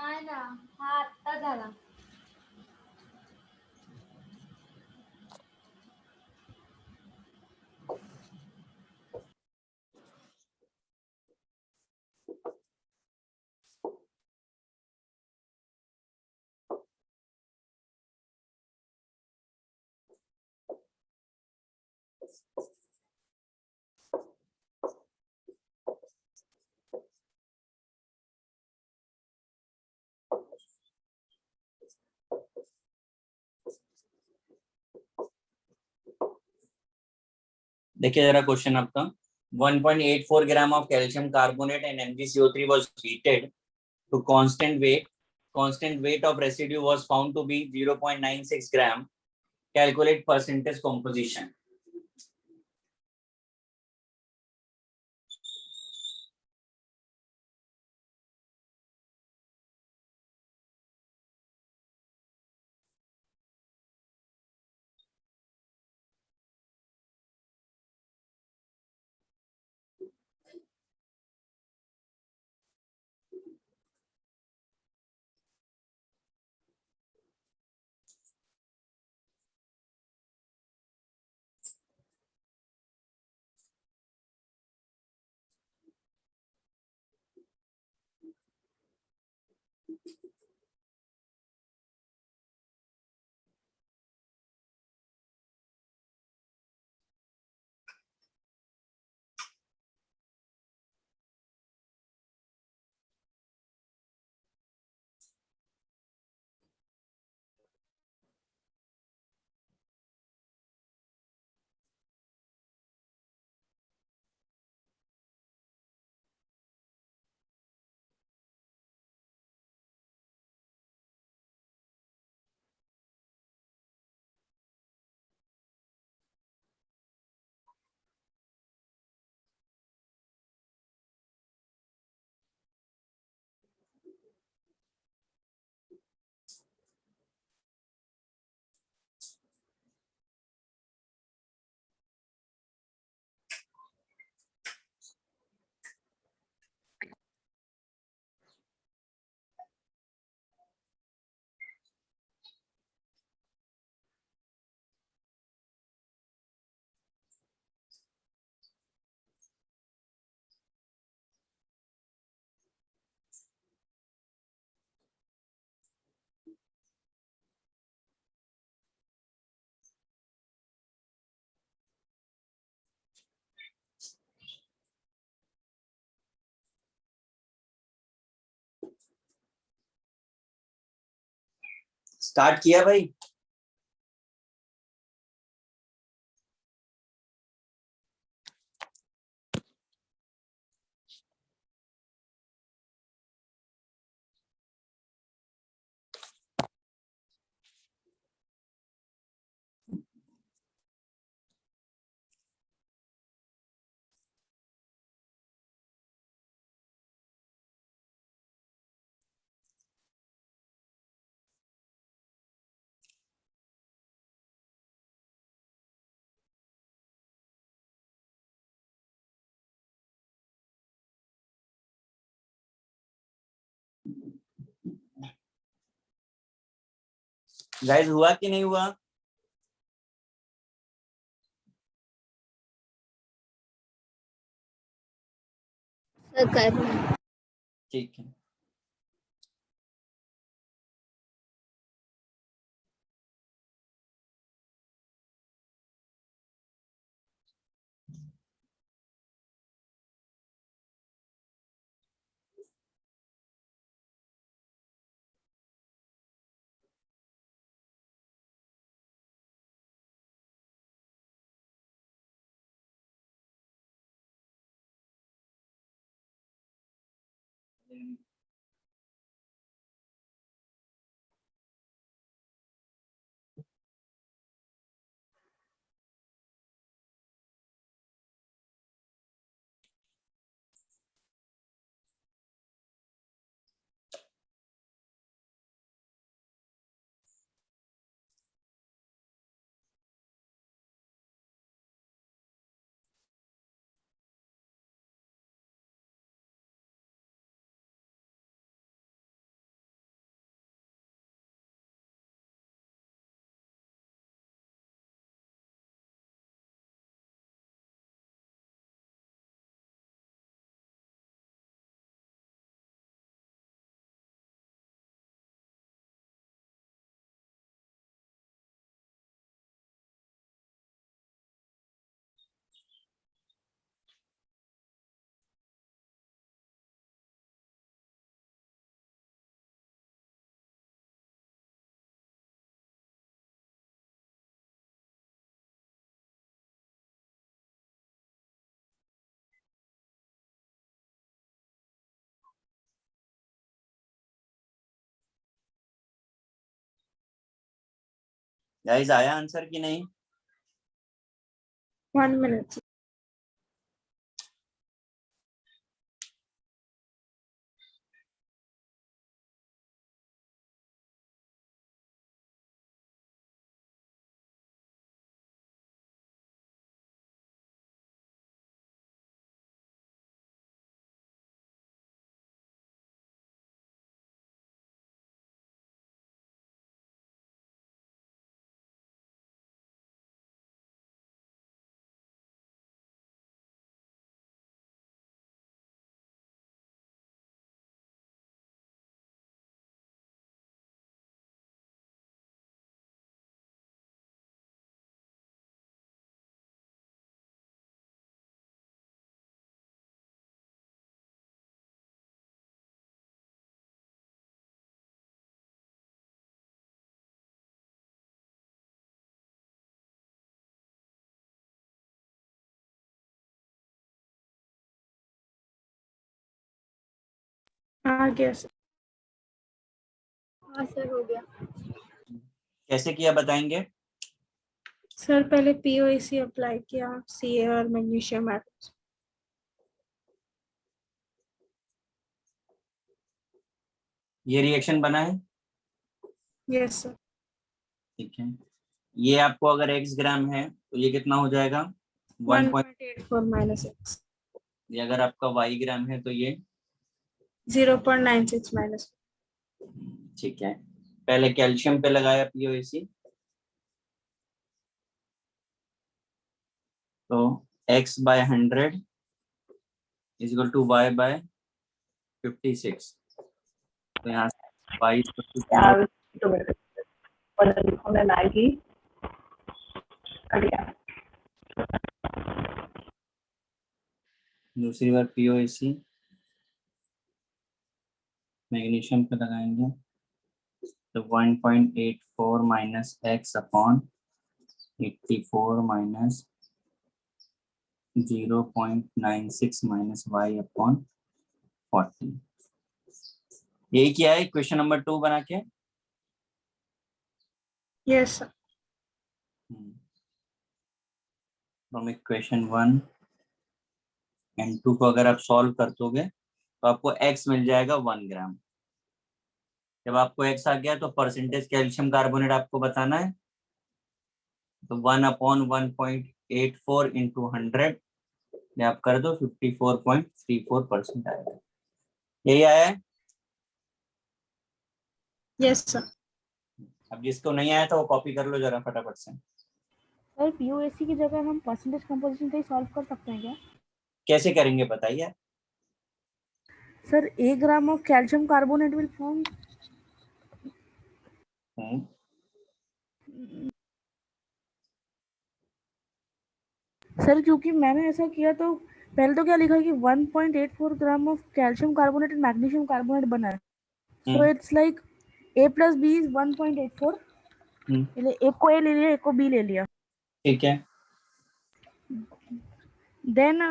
नाही ना, हा आत्ता झाला. देखिए जरा क्वेश्चन आपका 1.84 ग्राम of calcium carbonate and MgCO3 was heated to constant weight. Constant weight of residue was found to be 0.96 gram. Calculate percentage composition. Start किया भाई? गाइस हुआ कि नहीं हुआ? सर कर रहे हैं. ठीक है. गाइस आया आंसर कि नहीं? 1 minute. आ गया सर। हाँ सर, हो गया। कैसे किया बताएंगे? सर पहले पीओएसी अप्लाई किया, सीए और मैग्नीशियम एटम्स। ये रिएक्शन बना है? Yes sir. ठीक है। ये आपको अगर x ग्राम है तो ये कितना हो जाएगा? 1 पॉइंट। 1.84 minus x. ये अगर आपका y ग्राम है तो ये 0.96 माइनस। ठीक है। पहले कैल्शियम पे लगाया पीओएसी, तो x by 100 is equal to y by 56। तो यहाँ से y इक्वल टू 0। यार तो मेरे को लाएगी बढ़िया। दूसरी बार पीओएसी मैग्नीशियम पे लगाएंगे तो 1.84 minus x upon 84 minus 0.96 minus y upon 40। यही किया है क्वेश्चन नंबर 2 बना के। Yes sir. From equation 1 and 2 को अगर आप सॉल्व कर दोगे तो आपको x मिल जाएगा 1 ग्राम। जब आपको x आ गया तो परसेंटेज कैल्शियम कार्बोनेट आपको बताना है, तो 1 अपॉन 1.84 इंटू 100 ये आप कर दो 54.34% आएगा। यही आया है। Yes sir. अब जिसको नहीं आया था वो कॉपी कर लो जरा फटाफट से। सर पीओएसी की जगह हम परसेंटेज कंपोजिशन से ही सॉल्व कर सकते हैं क्या? कैसे करेंगे बताइए। Sir 1 gram of calcium carbonate will form sir, क्योंकि मैंने ऐसा किया तो पहले तो क्या लिखा है कि 1.84 gram of calcium carbonate and magnesium carbonate बना है। So it's like a plus B is 1.84। एक को ए ले लिया, एक को बी ले लिया। ठीक है। Then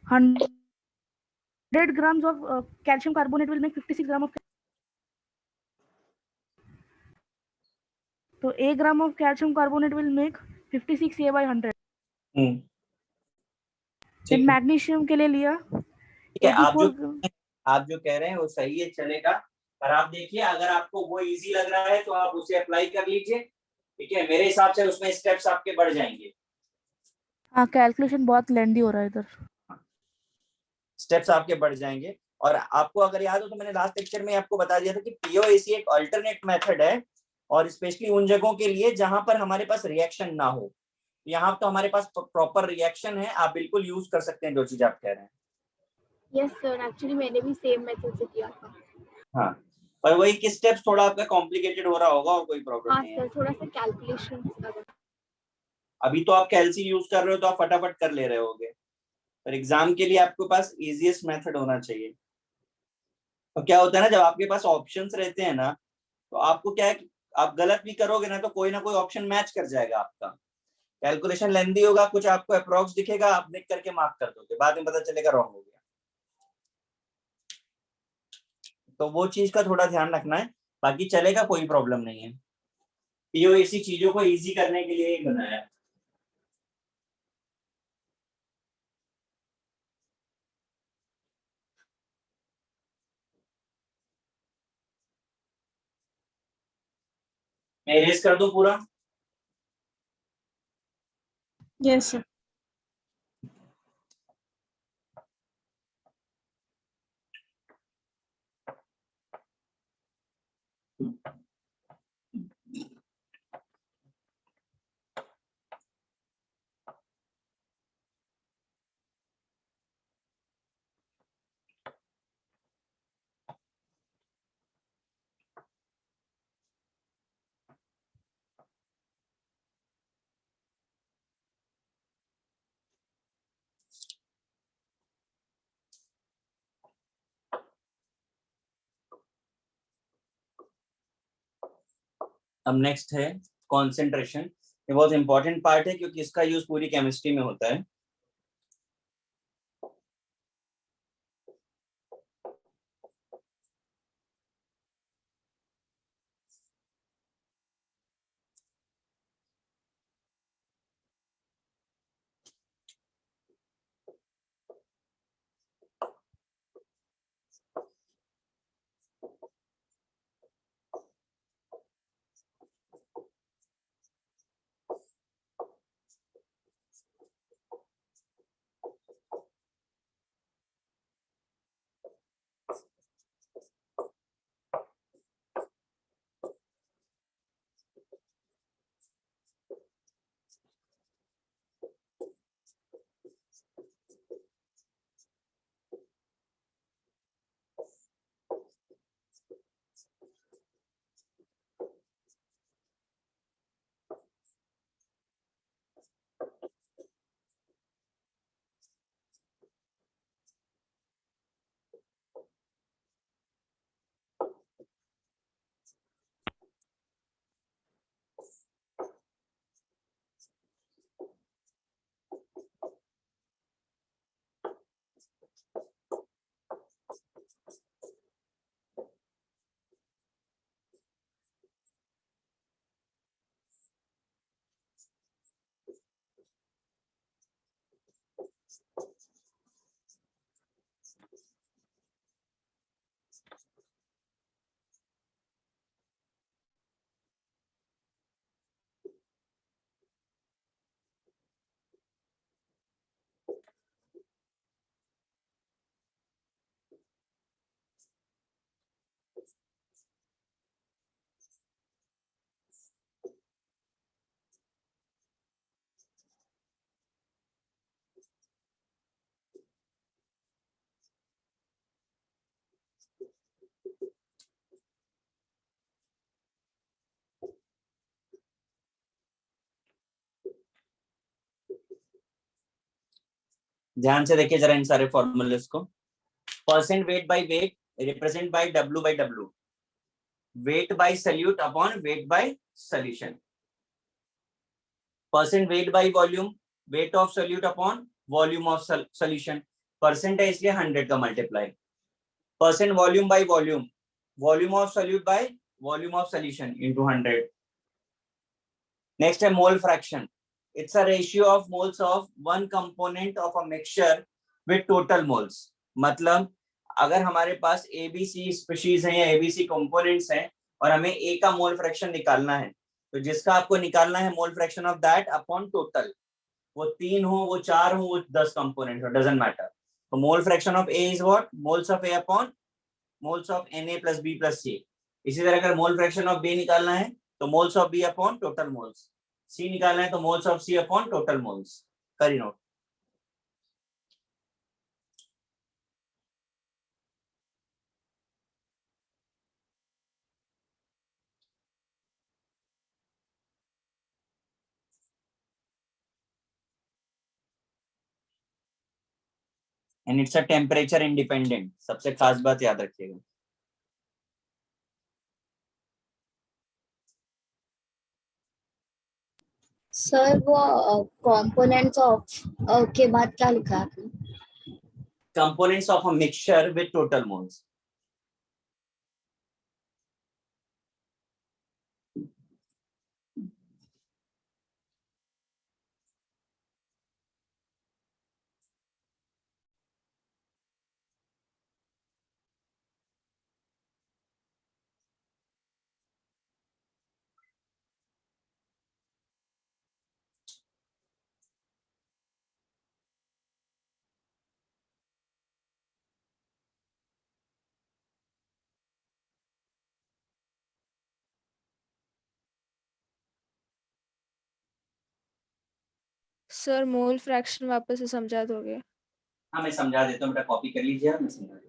100 grams of calcium carbonate will make 56 grams of, so a gram of calcium carbonate will make 56 a by 100। ठीक है। मैग्नीशियम के लिए लिया ठीक है। 84। आप जो कह रहे हैं वो सही है, चलेगा। पर आप देखिए अगर आपको वो इजी लग रहा है तो आप उसे अप्लाई कर लीजिए। ठीक है, मेरे हिसाब से उसमें स्टेप्स आपके बढ़ जाएंगे। हाँ, कैलकुलेशन बहुत लेंदी हो रहा है इधर। स्टेप्स आपके बढ़ जाएंगे। और आपको अगर याद हो तो मैंने लास्ट लेक्चर में आपको बता दिया था कि पीओएसी एक अल्टरनेट मेथड है, और स्पेशली उन जगहों के लिए जहां पर हमारे पास रिएक्शन ना हो। यहाँ तो हमारे पास प्रॉपर रिएक्शन है, आप बिल्कुल यूज कर सकते हैं जो चीज आप कह रहे हैं। यस सर, एक्चुअली मैंने भी सेम मेथड से किया था। हाँ, पर वही कि स्टेप्स थोड़ा आपका कॉम्प्लिकेटेड हो रहा होगा, और कोई प्रॉब्लम हाँ नहीं सर, है। थोड़ा सा कैलकुलेशन। अभी तो आप कैल्सी यूज कर रहे हो तो आप फटाफट कर ले रहे होगे, पर एग्जाम के लिए आपके पास इजीएस्ट मेथड होना चाहिए। तो क्या होता है ना, जब आपके पास ऑप्शंस रहते हैं ना, तो आपको क्या है कि आप गलत भी करोगे ना तो कोई ना कोई ऑप्शन मैच कर जाएगा आपका। कैलकुलेशन लेंदी होगा, कुछ आपको अप्रोक्स दिखेगा, आप देख करके मार्क कर दोगे, बाद में पता चलेगा रॉन्ग हो गया। तो वो चीज का थोड़ा ध्यान रखना है, बाकी चलेगा, कोई प्रॉब्लम नहीं है। पीओएसी चीजों को इजी करने के लिए ही बनाया है। मैं इरेज कर दूं पूरा? Yes sir. अब नेक्स्ट है कॉन्सेंट्रेशन। ये बहुत इंपॉर्टेंट पार्ट है क्योंकि इसका यूज पूरी केमिस्ट्री में होता है। ध्यान से देखिए जरा इन सारे फॉर्मूलेस को। Percent weight by weight represent by W by W, weight by solute upon weight by solution, percent weight by volume, weight of solute upon volume of solution, percent है इसलिए 100 का multiply, percent volume by volume, volume of solute by volume of solution into 100। Next है mole fraction, it's a ratio of moles of one component of a mixture with total moles. मतलब अगर हमारे पास ABC species हैं या ABC components हैं और हमें ए का मोल फ्रैक्शन निकालना है, तो जिसका आपको निकालना है mole fraction of that upon total, वो 3 हो, वो 4 हो, वो 10 कंपोनेंट हो, डजंट मैटर। तो mole fraction of A is what? Moles of A upon moles of Na plus B plus C. इसी तरह अगर मोल फ्रैक्शन ऑफ बी निकालना है तो moles of B upon total moles, C निकालना है तो moles of C upon total moles. करी note. And it's a temperature independent, सबसे खास बात याद रखिएगा। सर वो कंपोनेंट्स ऑफ के बाद क्या लिखा है आपने? Components of a mixture with total moles. Sir mole fraction वापस से समझा दोगे? हाँ मैं समझा देता हूँ बेटा, कॉपी कर लीजिए आप, मैं समझा देता हूँ।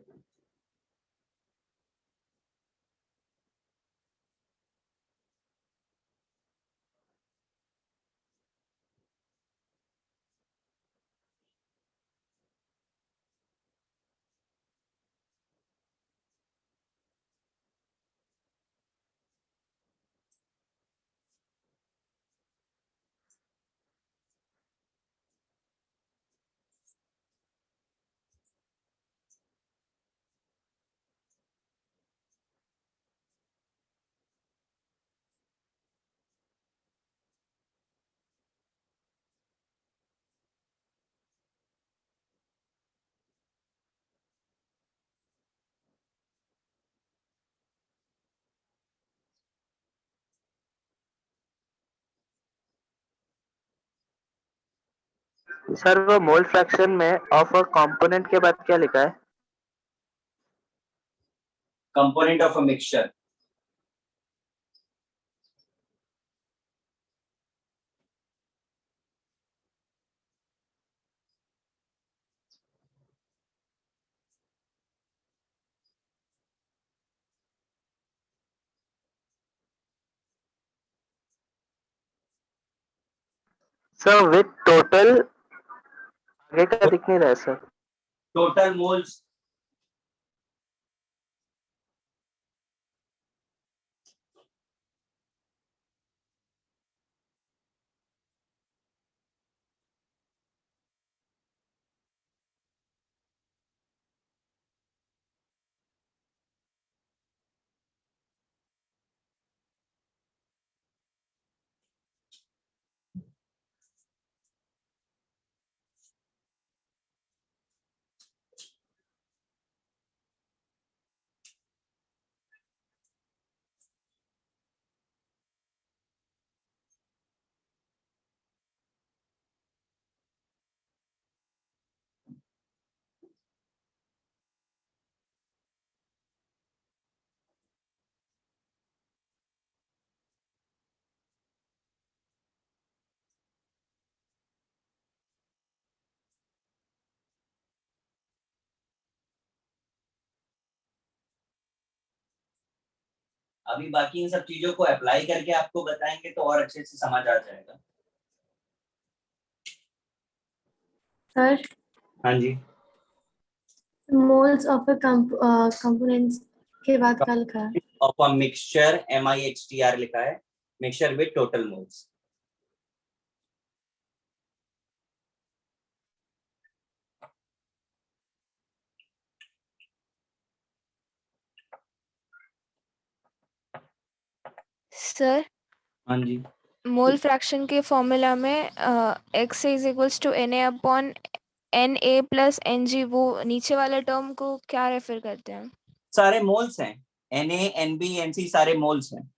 सर वो मोल फ्रैक्शन में ऑफ अ कंपोनेंट के बाद क्या लिखा है? Component of a mixture. Sir with total, आगे का दिख नहीं रहा है सर। Total moles. अभी बाकी इन सब चीजों को अप्लाई करके आपको बताएंगे तो और अच्छे से समझ आ जाएगा। सर हाँ जी। मोल्स ऑफ अ कंपोनेंट्स के बाद क्या लिखा है? ऑफ अ मिक्सचर, MIXTR लिखा है, mixture with total moles. Sir हाँ जी। मोल फ्रैक्शन के फॉर्मूला में x is equals to Na upon Na plus Ng, वो नीचे वाले टर्म को क्या रेफर करते हैं? सारे मोल्स हैं, Na, Nb, Nc सारे मोल्स हैं।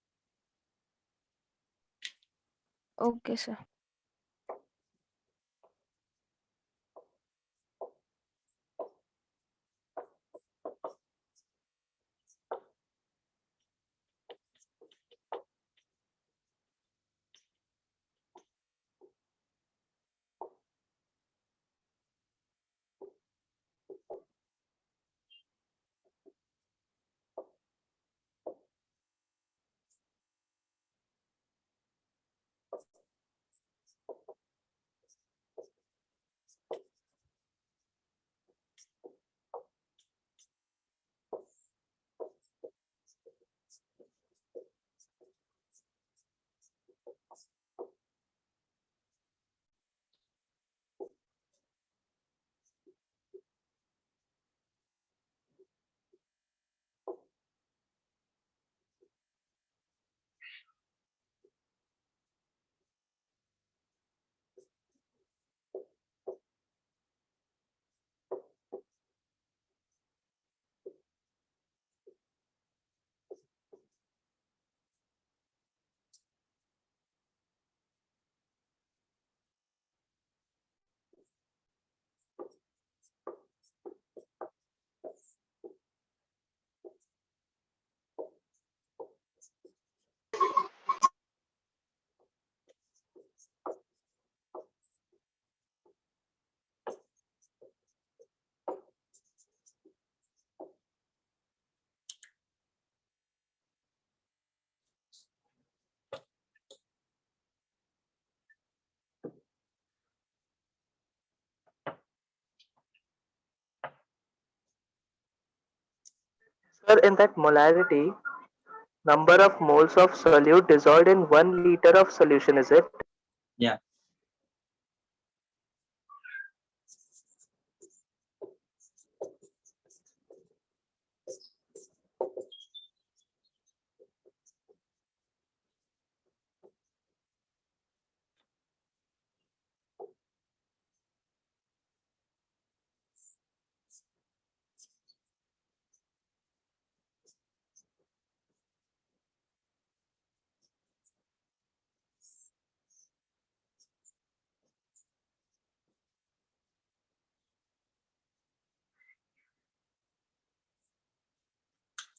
Okay sir. Sir, in that molarity, number of moles of solute dissolved in 1 liter of solution, is it? Yeah.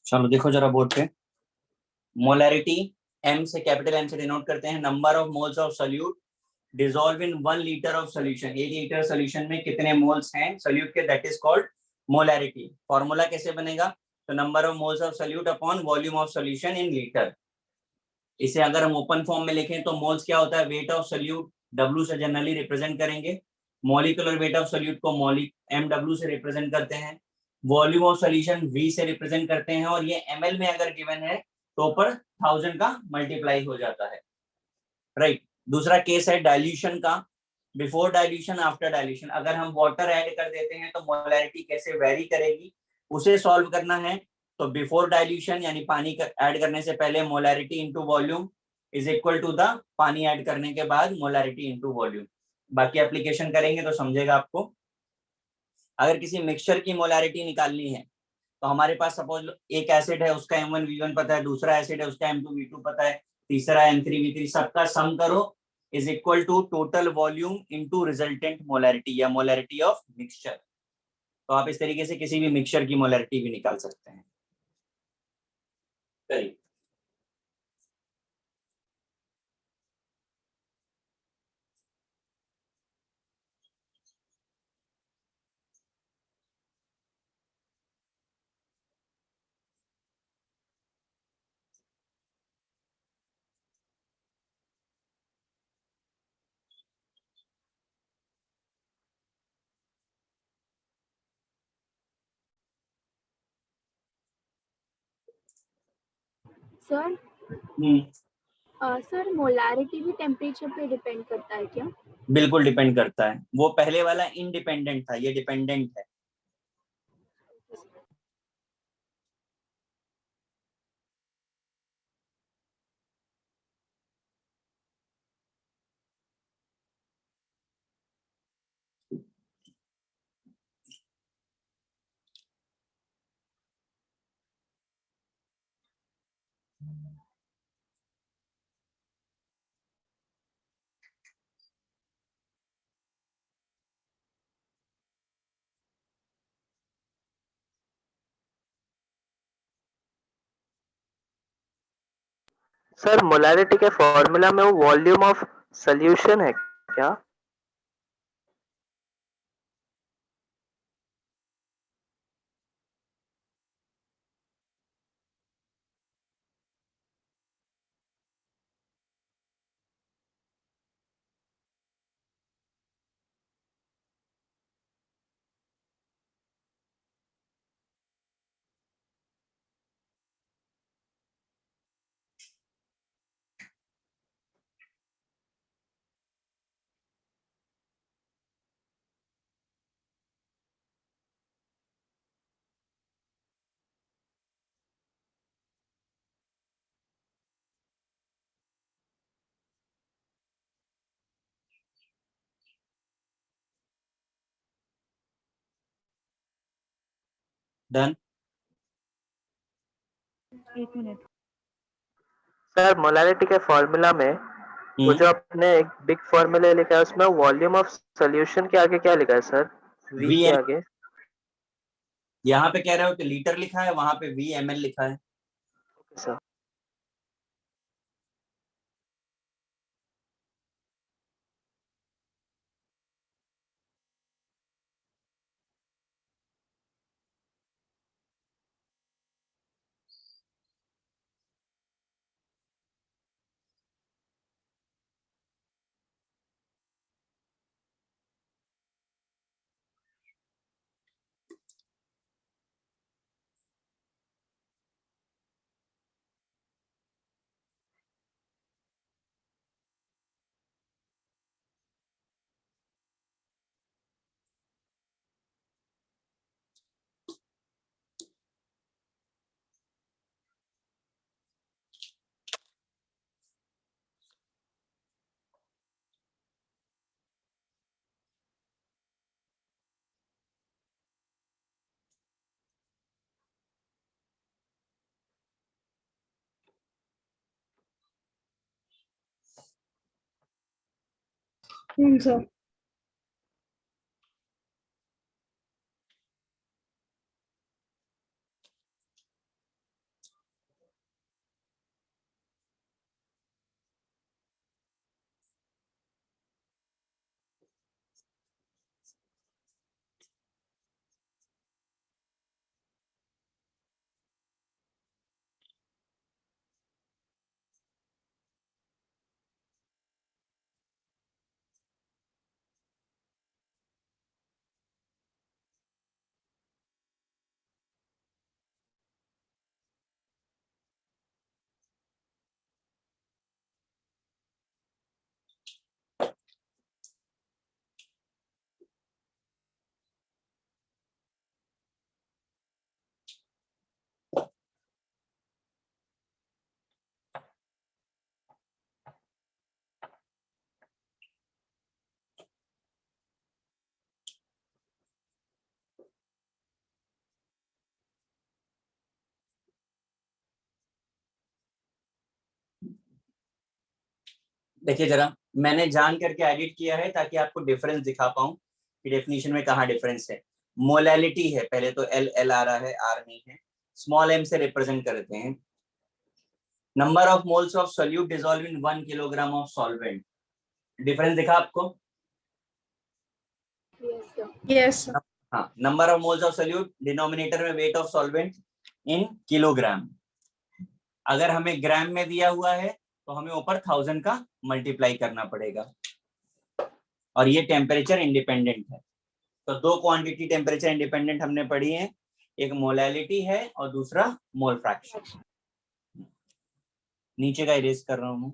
चलो देखो जरा बोर्ड पे, मोलैरिटी एम से, कैपिटल एम से डिनोट करते हैं number of moles of solute dissolve in 1 litre of solution. 1 litre solution में कितने मोल्स हैं सोल्यूट के, that is called molarity. Formula कैसे बनेगा, तो number of moles of solute upon volume of solution in litre. इसे अगर हम ओपन फॉर्म में लिखें तो मोल्स क्या होता है, वेट ऑफ सोल्यूट, डब्ल्यू से जनरली रिप्रेजेंट करेंगे। मॉलिक्यूलर वेट ऑफ सोल्यूट को मॉलिक MW से रिप्रेजेंट करते हैं। वॉल्यूम ऑफ सोल्यूशन V से रिप्रेजेंट करते हैं, और ये ml में अगर गिवन है तो ऊपर 1000 का मल्टीप्लाई हो जाता है, राइट। दूसरा केस है डाइल्यूशन का, बिफोर डाइल्यूशन, आफ्टर डाइल्यूशन। अगर हम वाटर ऐड कर देते हैं तो मोलैरिटी कैसे वेरी करेगी, उसे सॉल्व करना है। तो बिफोर डाइल्यूशन यानी पानी ऐड करने से पहले molarity into volume is equal to the पानी ऐड करने के बाद मोलैरिटी इनटू वॉल्यूम। बाकी एप्लीकेशन करेंगे तो समझेगा आपको। अगर किसी मिक्सचर की मोलैरिटी निकालनी है तो हमारे पास सपोज एक एसिड है, उसका M1V1 पता है, दूसरा एसिड है उसका M2V2 पता है, तीसरा M3V3, सबका सम करो is equal to total volume into resultant molarity या मोलैरिटी ऑफ मिक्सचर। तो आप इस तरीके से किसी भी मिक्सचर की मोलैरिटी भी निकाल सकते हैं। करिए। सर सर मोलारिटी भी टेम्परेचर पे डिपेंड करता है क्या? बिल्कुल डिपेंड करता है। वो पहले वाला इंडिपेंडेंट था, ये डिपेंडेंट है। सर, मोलारिटी के फॉर्मूला में वो वॉल्यूम ऑफ सोल्यूशन है क्या? डन। एक मिनट। सर, मोलारिटी के फॉर्मूला में वो जो आपने एक बिग फॉर्मूला लिखा है उसमें वॉल्यूम ऑफ सोल्यूशन के आगे क्या लिखा है सर? V के VN, आगे? यहाँ पे कह रहे हो कि लीटर लिखा है, वहां पे VML लिखा है। Sir, sir. देखिए जरा, मैंने जान करके एडिट किया है ताकि आपको डिफरेंस दिखा पाऊं कि डेफिनेशन में कहाँ डिफरेंस है। मोलैलिटी है, पहले तो एल एल आ रहा है, आर नहीं है, स्मॉल एम से रिप्रेजेंट करते हैं। Number of moles of solute dissolve in 1 kilogram of solvent. Difference दिखा आपको? Yes, sir. Yes sir. हाँ, number of moles of solute, denominator में weight of solvent in kilogram. अगर हमें ग्राम में दिया हुआ है तो हमें ऊपर 1000 का मल्टीप्लाई करना पड़ेगा। और ये टेम्परेचर इंडिपेंडेंट है। तो दो क्वांटिटी टेम्परेचर इंडिपेंडेंट हमने पढ़ी है, एक मोलैलिटी है और दूसरा मोल फ्रैक्शन। नीचे का इरेज कर रहा हूँ।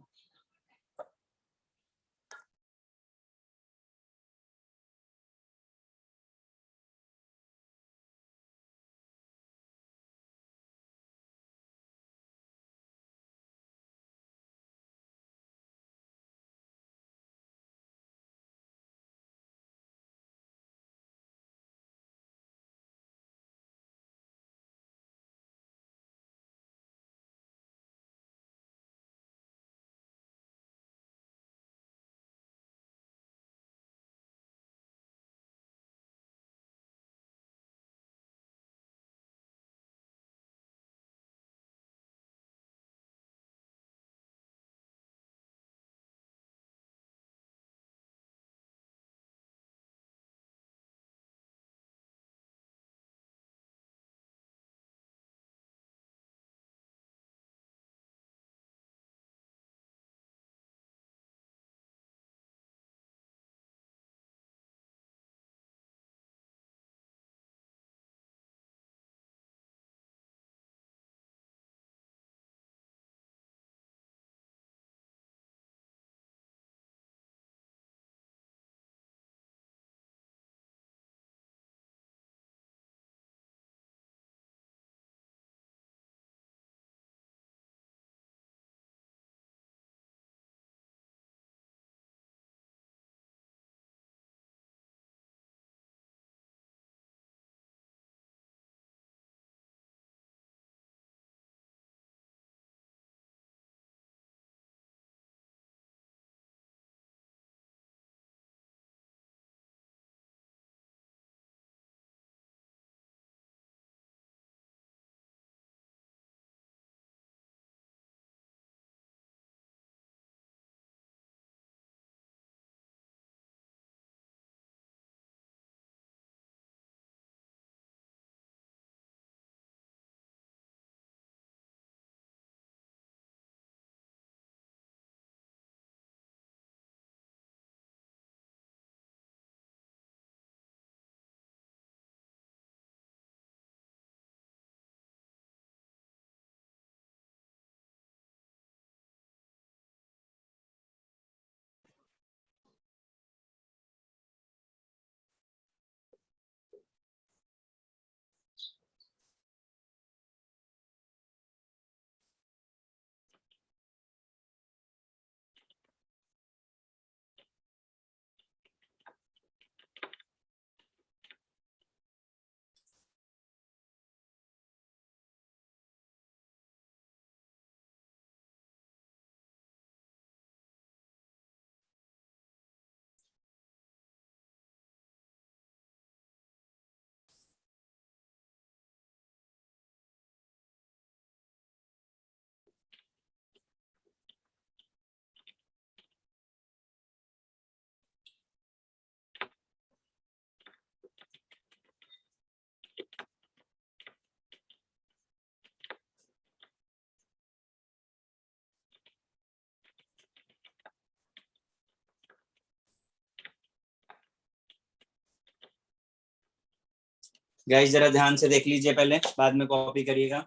गाइस जरा ध्यान से देख लीजिए पहले, बाद में कॉपी करिएगा।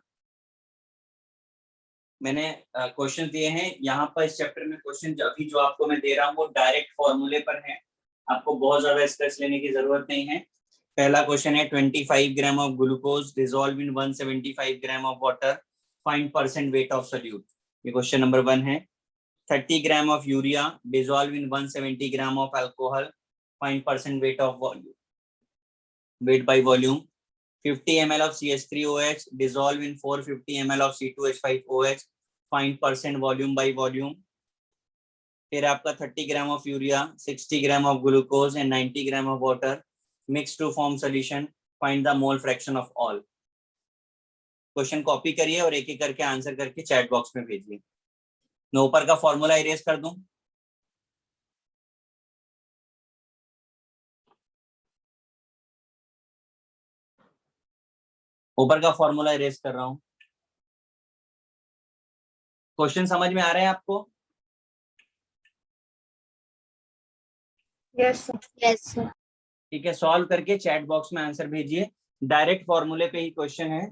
मैंने क्वेश्चन दिए हैं यहाँ पर इस चैप्टर में। क्वेश्चन अभी जो आपको मैं दे रहा हूँ वो डायरेक्ट फॉर्मूले पर है, आपको बहुत ज्यादा स्ट्रेस लेने की जरूरत नहीं है। पहला क्वेश्चन है 25 ग्राम of glucose dissolve in 175 gram of water, find percent weight of solute. ये क्वेश्चन नंबर 1 है। 30 gram of urea dissolve in 170 gram of alcohol, find percent weight of volume, wait by volume. 50 ml of CH3OH dissolve in 450 ml of C2H5OH, find percent volume by volume। फिर आपका 30 gram of urea, 60 gram of glucose and 90 gram of water mix to form solution, find the mole fraction of all. Question copy करिए और एक एक करके answer करके chat box में भेजिए। मैं ऊपर का फॉर्मूला इरेज कर दूं? ऊपर का फॉर्मूला इरेज कर रहा हूं। क्वेश्चन समझ में आ रहा है आपको? Yes sir. Yes sir. ठीक है, सॉल्व करके चैट बॉक्स में आंसर भेजिए। डायरेक्ट फॉर्मूले पे ही क्वेश्चन है।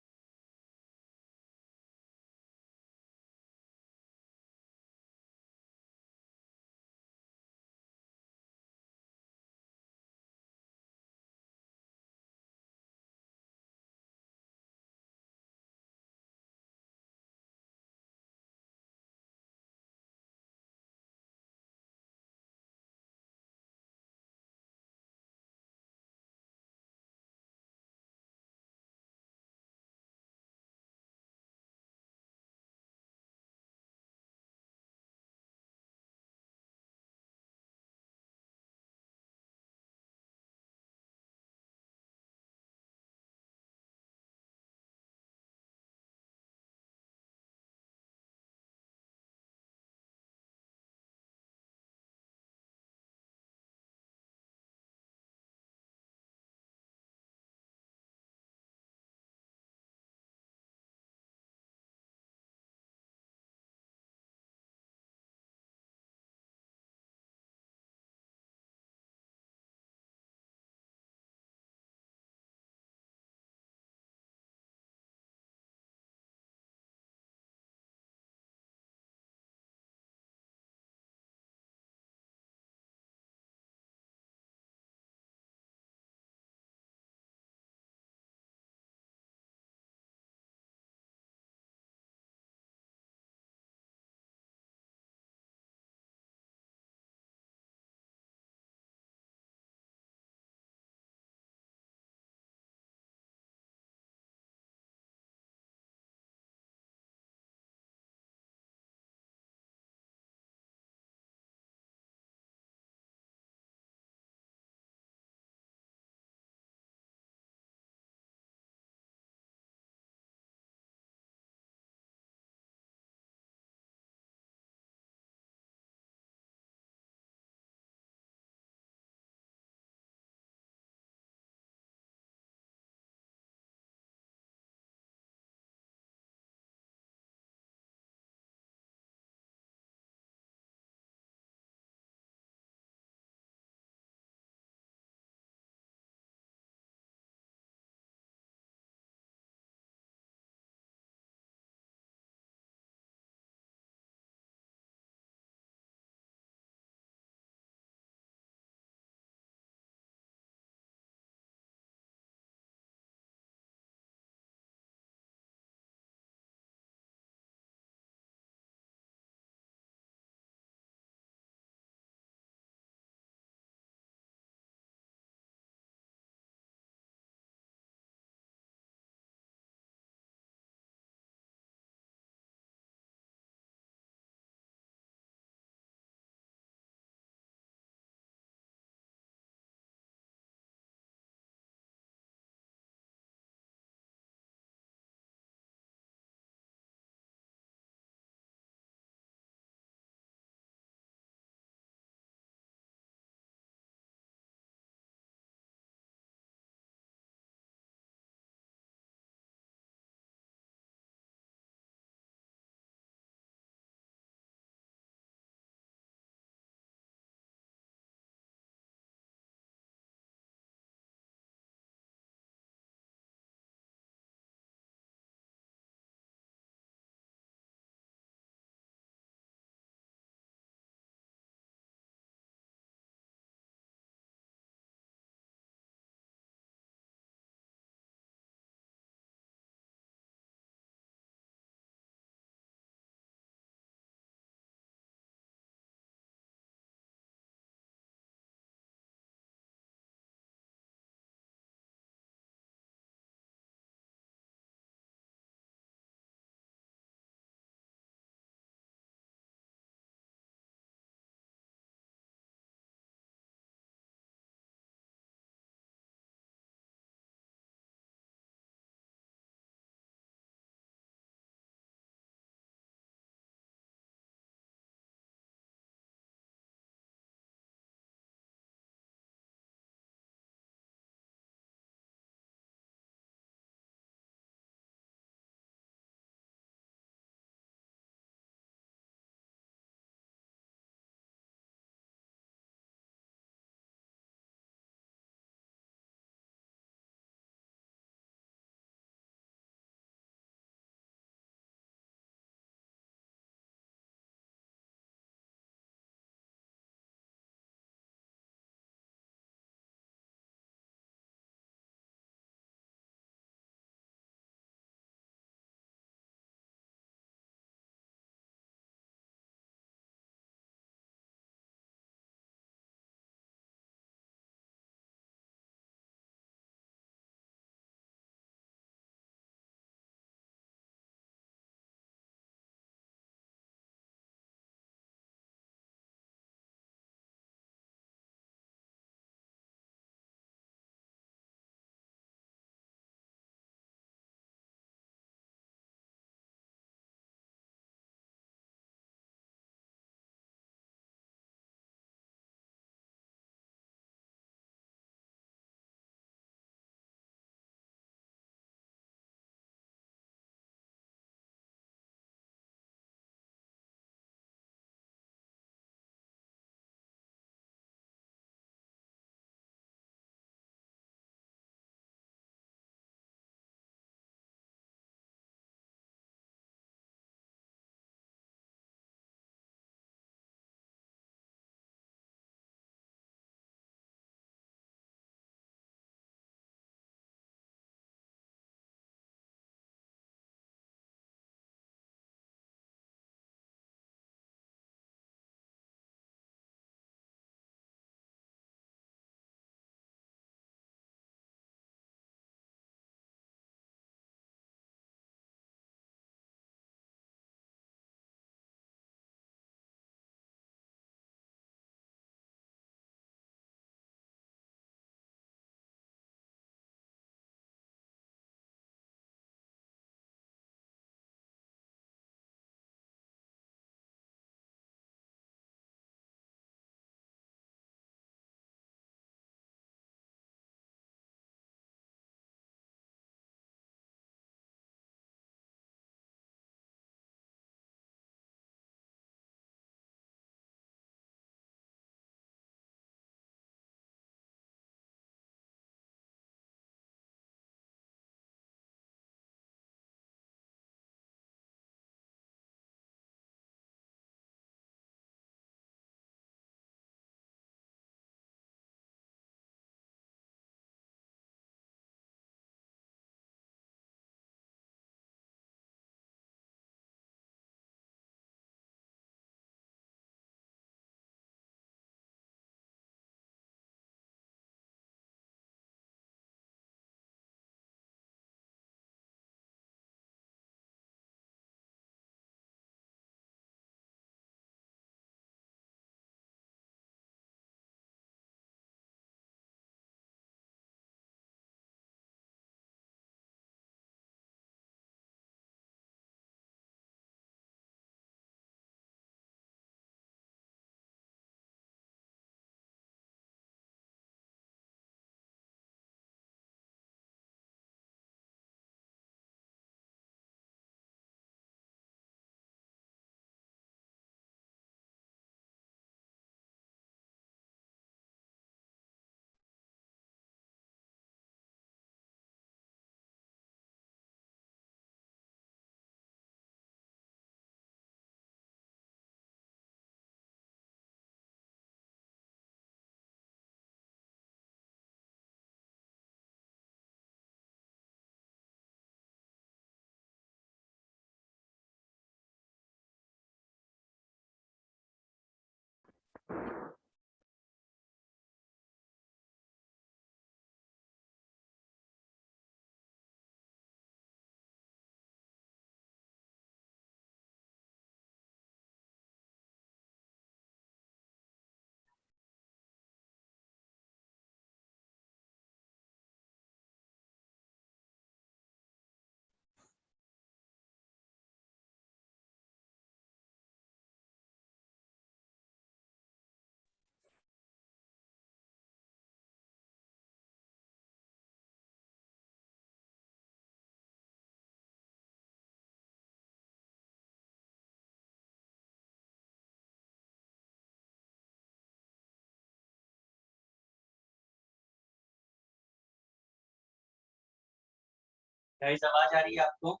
गाइस आवाज आ रही है आपको?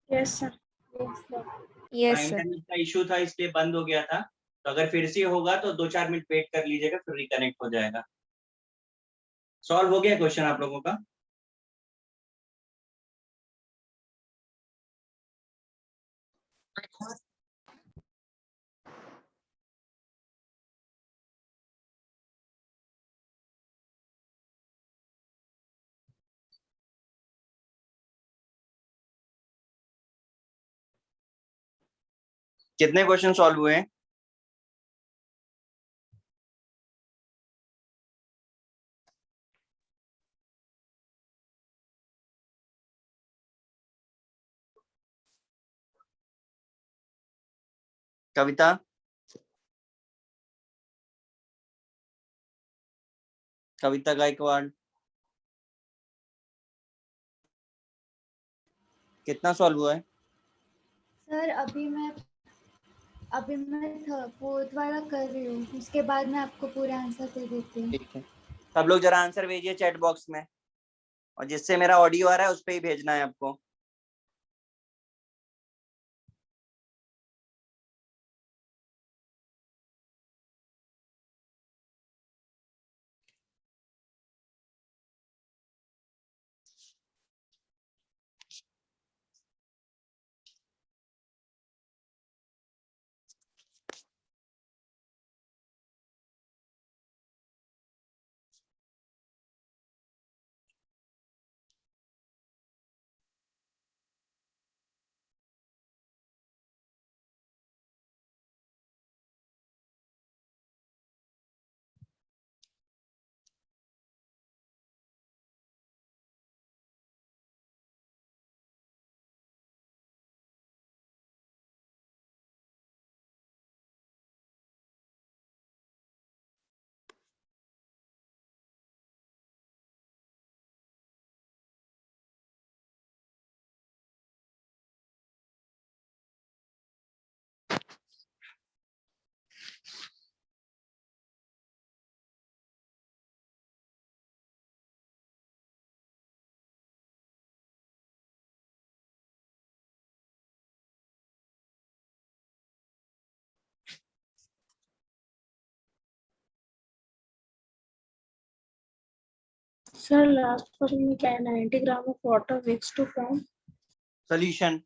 Yes sir. Yes sir. Internet का इशू था इसलिए बंद हो गया था, तो अगर फिर से होगा तो 2-4 मिनट वेट कर लीजिएगा, फिर रिकनेक्ट हो जाएगा। सॉल्व हो गया क्वेश्चन आप लोगों का? कितने क्वेश्चन सॉल्व हुए हैं? कविता, कविता गायकवाड़, कितना सॉल्व हुआ है? सर अभी मैं फोर्थ वाला कर रही हूँ, उसके बाद मैं आपको पूरे आंसर दे देती हूँ। ठीक है, सब लोग जरा आंसर भेजिए चैट बॉक्स में, और जिससे मेरा ऑडियो आ रहा है उस पे ही भेजना है आपको। सर लास्ट क्वेश्चन में क्या है? 90 gram of water mix to form solution.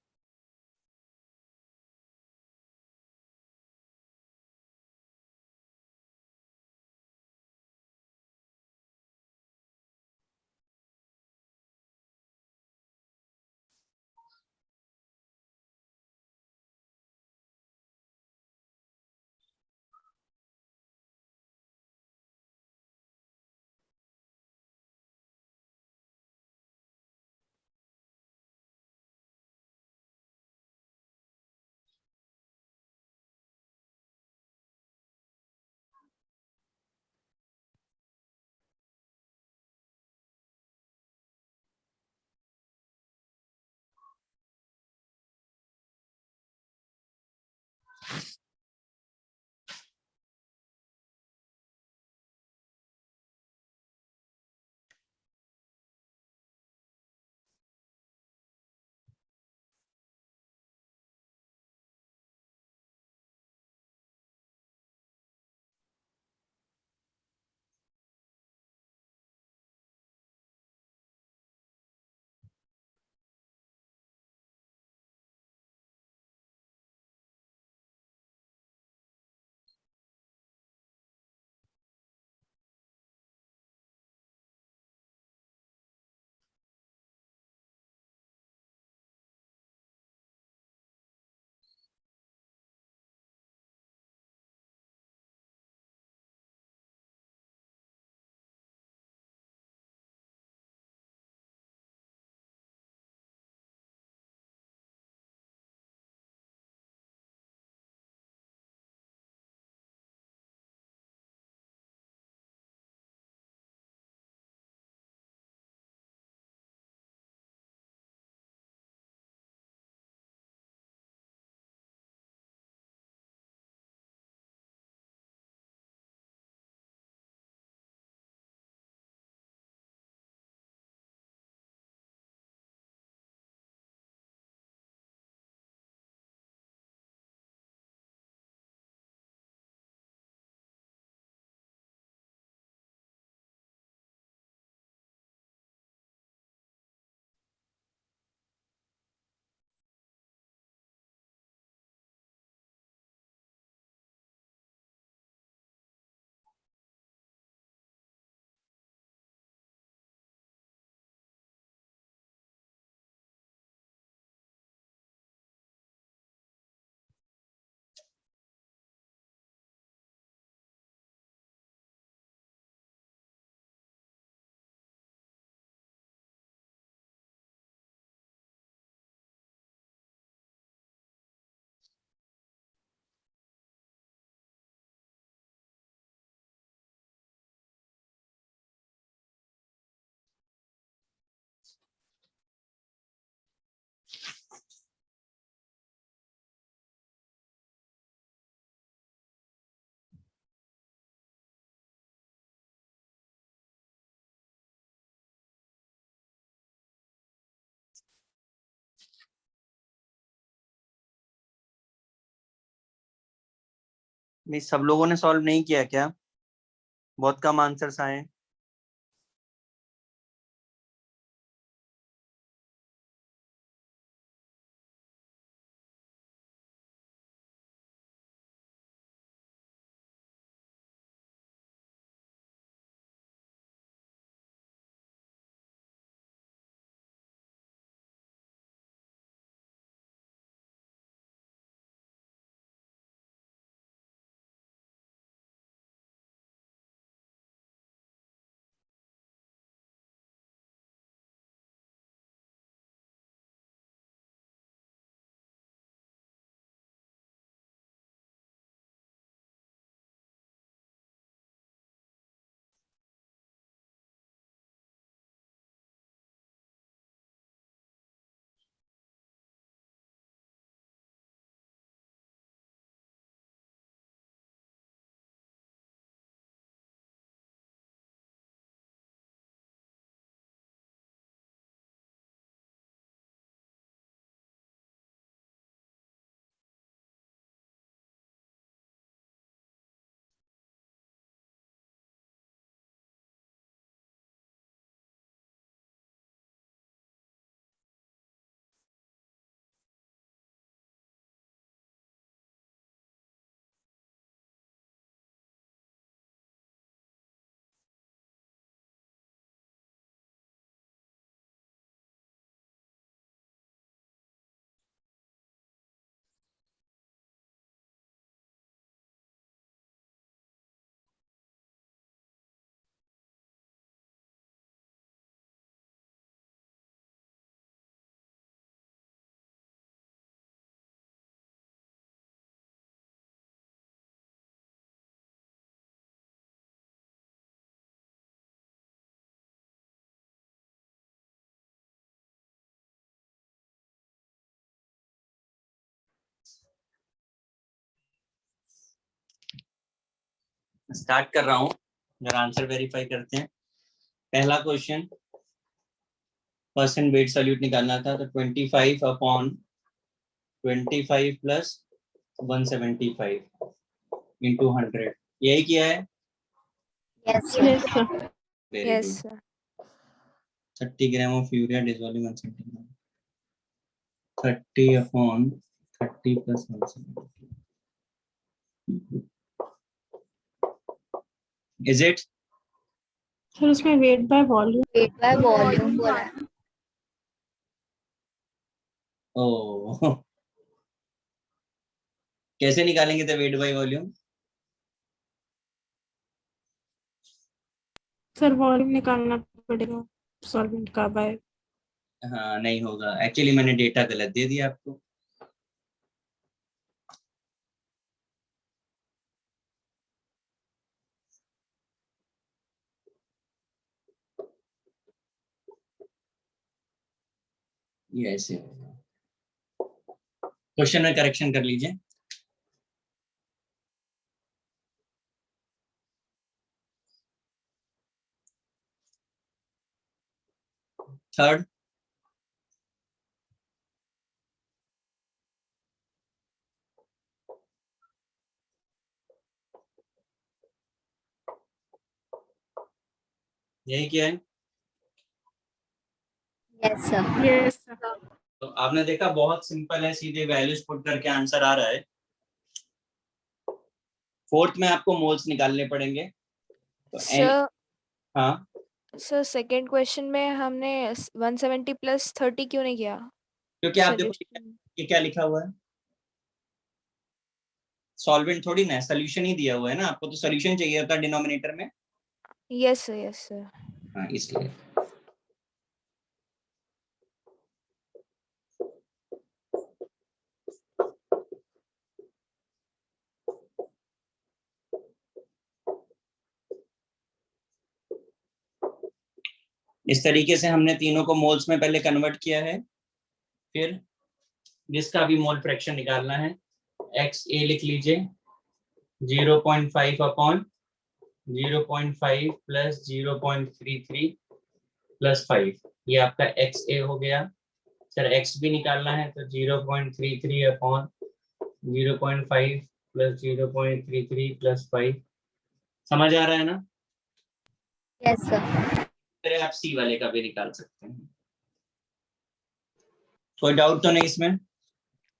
भाई सब लोगों ने सॉल्व नहीं किया क्या? बहुत कम आंसर्स आए। स्टार्ट कर रहा हूँ, जरा आंसर वेरीफाई करते हैं। पहला क्वेश्चन, परसेंट वेट सॉल्यूट निकालना था, तो 25 अपॉन 25 प्लस 175 इंटू 100, यही किया है। Yes, sir. Yes, sir. Very yes good. Sir. 30 gram of urea dissolving 1 centimeter, 30 upon 30 plus 175, is it? Sir उसमें weight by volume. Weight by volume बोला है। ओ कैसे निकालेंगे थे weight by volume? Sir volume निकालना पड़ेगा सॉल्वेंट का बाय। हाँ नहीं होगा, एक्चुअली मैंने डेटा गलत दे दिया आपको। ये ऐसे होगा, क्वेश्चन में करेक्शन कर लीजिए। थर्ड, यही क्या है? Yes, sir. Yes sir. तो आपने देखा बहुत सिंपल है, सीधे वैल्यूज पुट करके आंसर आ रहा है। फोर्थ में आपको मोल्स निकालने पड़ेंगे, तो एन। सर हाँ सर सेकंड क्वेश्चन में हमने 170 प्लस 30 क्यों नहीं किया? क्योंकि आप देखो Solution. ये क्या लिखा हुआ है, सॉल्वेंट थोड़ी ना है, सोल्यूशन ही दिया हुआ है ना आपको, तो सोल्यूशन चाहिए होता है डिनोमिनेटर में। Yes sir yes sir. हाँ इसलिए। इस तरीके से हमने तीनों को मोल्स में पहले कन्वर्ट किया है, फिर जिसका भी मोल फ्रैक्शन निकालना है, एक्स ए लिख लीजिए, 0.5 अपॉन 0.5 प्लस 0.33 प्लस 5, ये आपका एक्स ए हो गया। सर एक्स भी निकालना है, तो 0.33 अपॉन 0.5 प्लस 0.33 प्लस 5। समझ आ रहा है ना? Yes sir. फिर आप सी वाले का भी निकाल सकते हैं। कोई डाउट तो नहीं इसमें?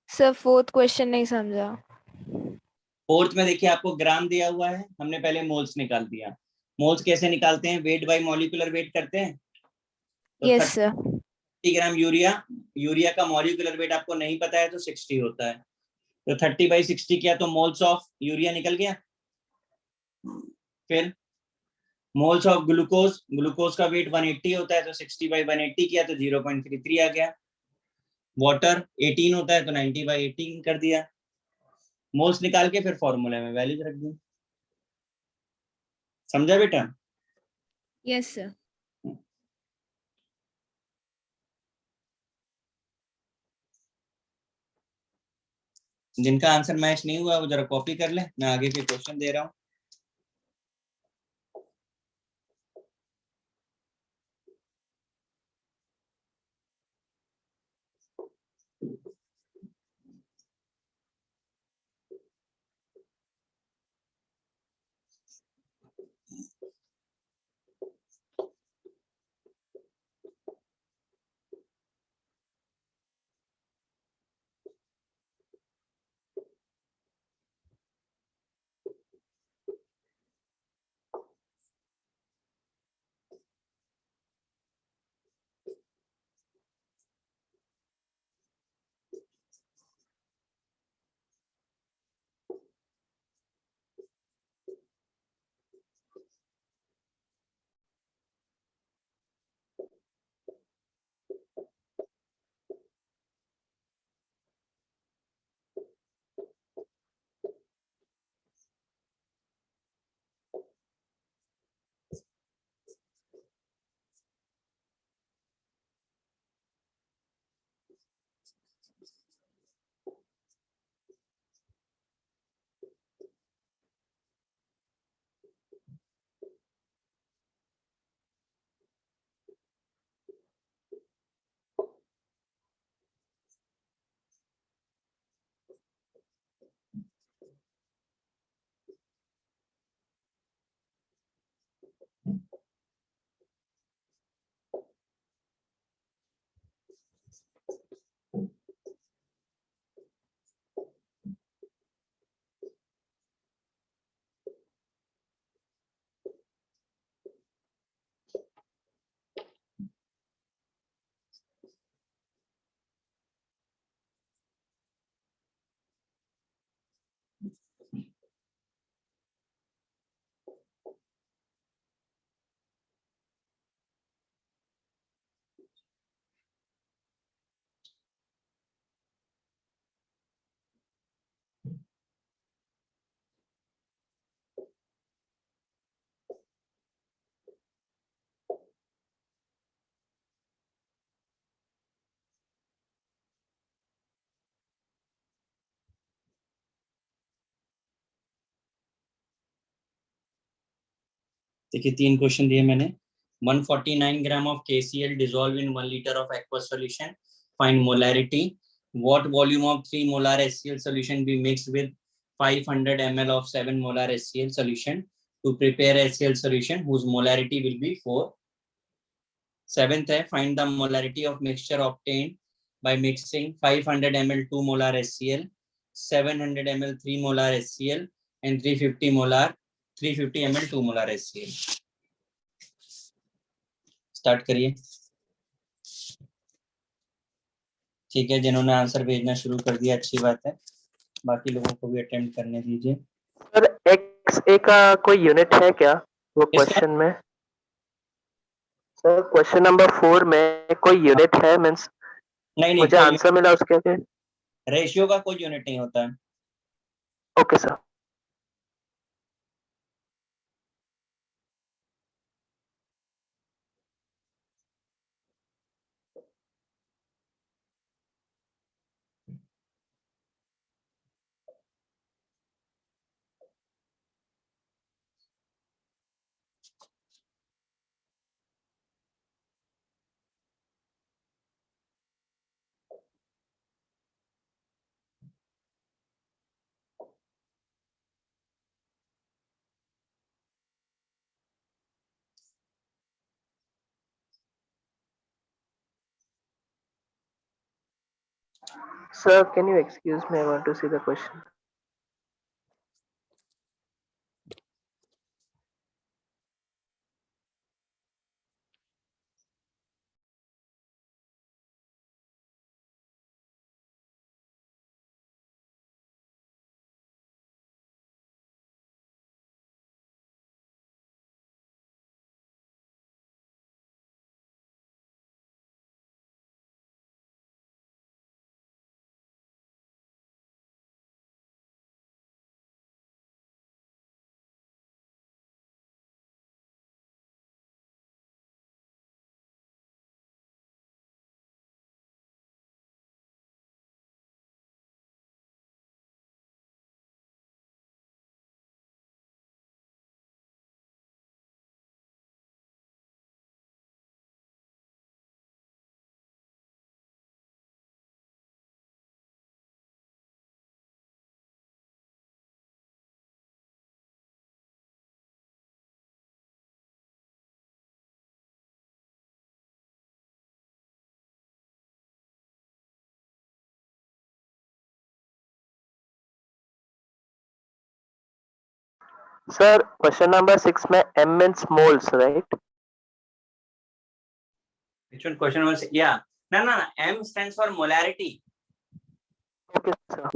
सर फोर्थ क्वेश्चन नहीं समझा। फोर्थ में देखिए आपको ग्राम दिया हुआ है, हमने पहले मोल्स निकाल दिया। मोल्स कैसे निकालते हैं? वेट बाय मॉलिक्यूलर वेट करते हैं। तो yes sir. 30 gram urea, urea का मॉलिक्यूलर वेट आपको नहीं पता है तो 60 होता है, तो 30/60 किया तो मोल्स ऑफ यूरिया निकल गया। फिर मोल्स ऑफ ग्लूकोज, ग्लूकोज का वेट 180 होता है तो 60/180 किया तो 0.33 आ गया। वाटर 18 होता है तो 90/18 कर दिया। मोल्स निकाल के फिर फॉर्मूले में वैल्यूज रख दी। समझा बेटा? Yes sir. जिनका आंसर मैच नहीं हुआ वो जरा कॉपी कर ले, मैं आगे के क्वेश्चन दे रहा हूँ। देखिए 3 क्वेश्चन दिए मैंने। 149 gram of KCl dissolved in 1 liter of aqueous solution. Find molarity. What volume of 3 molar HCl solution be mixed with 500 ml of 7 molar HCl solution to prepare HCl solution whose molarity will be 4. Seventh है find the molarity of mixture obtained by mixing 500 ml 2 molar HCl, 700 ml 3 molar HCl and 350 ml 2 molar HCl. Start करिए। ठीक है, जिन्होंने answer भेजना शुरू कर दिया अच्छी बात है, बाकी लोगों को भी अटेम्प्ट करने दीजिए। सर XA का कोई यूनिट है क्या वो इसका क्वेश्चन में? सर क्वेश्चन नंबर 4 में कोई यूनिट है, मीन्स नहीं मुझे कोई आंसर मिला उसके आगे? रेशियो का कोई यूनिट नहीं होता है। Okay sir. Sir, can you excuse me? I want to see the question. Sir, question number 6 में M means moles, right? Which one? Question was, yeah. No. M stands for molarity. Okay, sir.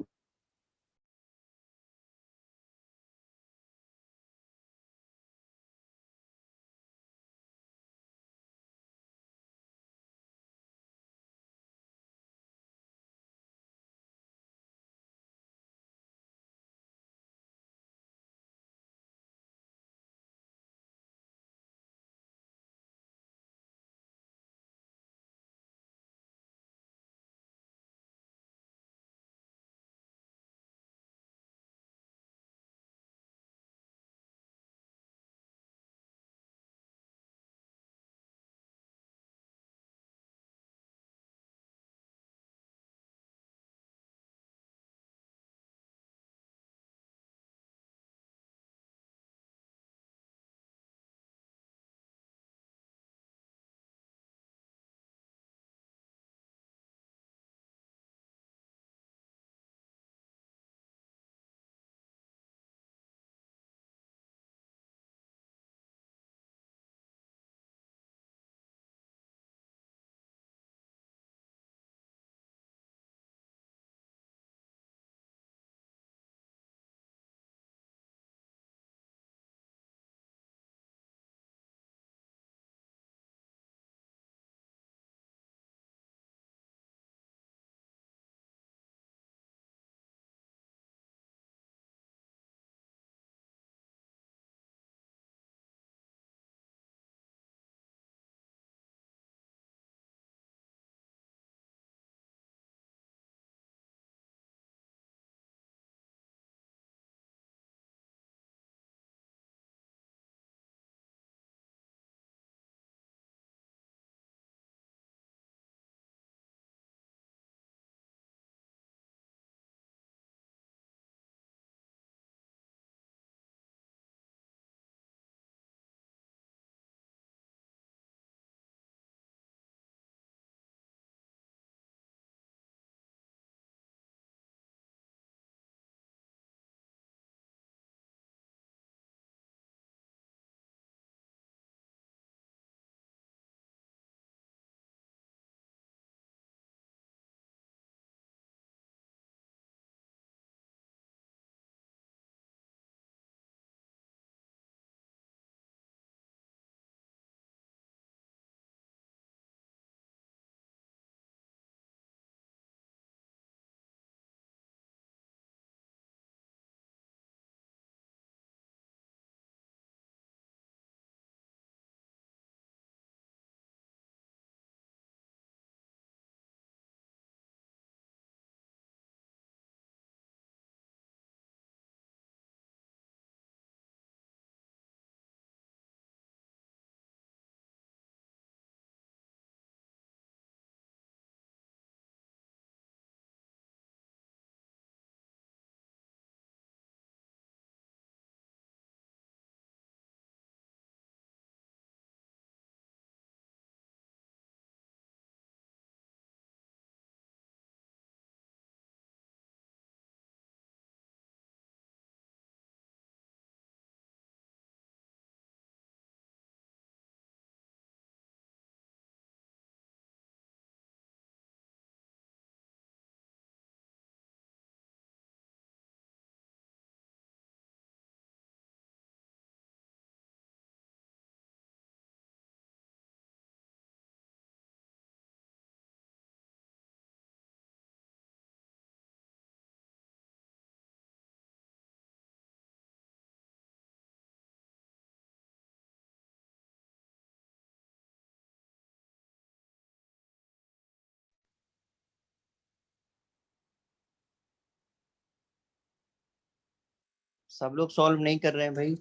सब लोग solve नहीं कर रहे हैं भाई।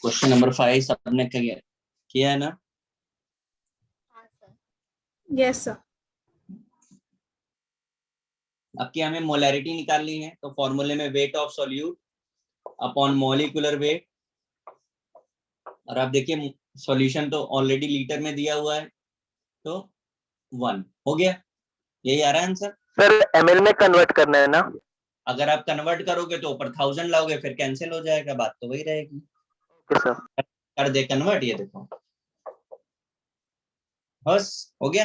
Question number 5 सबने किया है ना? हाँ सर। Yes sir. अब की हमें मोलैरिटी निकालनी है, तो फॉर्मूले में weight of solute upon molecular weight, और आप देखिए सॉल्यूशन तो ऑलरेडी लीटर में दिया हुआ है, तो 1 हो गया। यही आ रहा है आंसर। सर ml में कन्वर्ट करना है ना? अगर आप कन्वर्ट करोगे तो ऊपर 1000 लाओगे, फिर कैंसिल हो जाएगा, बात तो वही रहेगी। Okay sir. कर दे कन्वर्ट, ये देखो बस हो गया।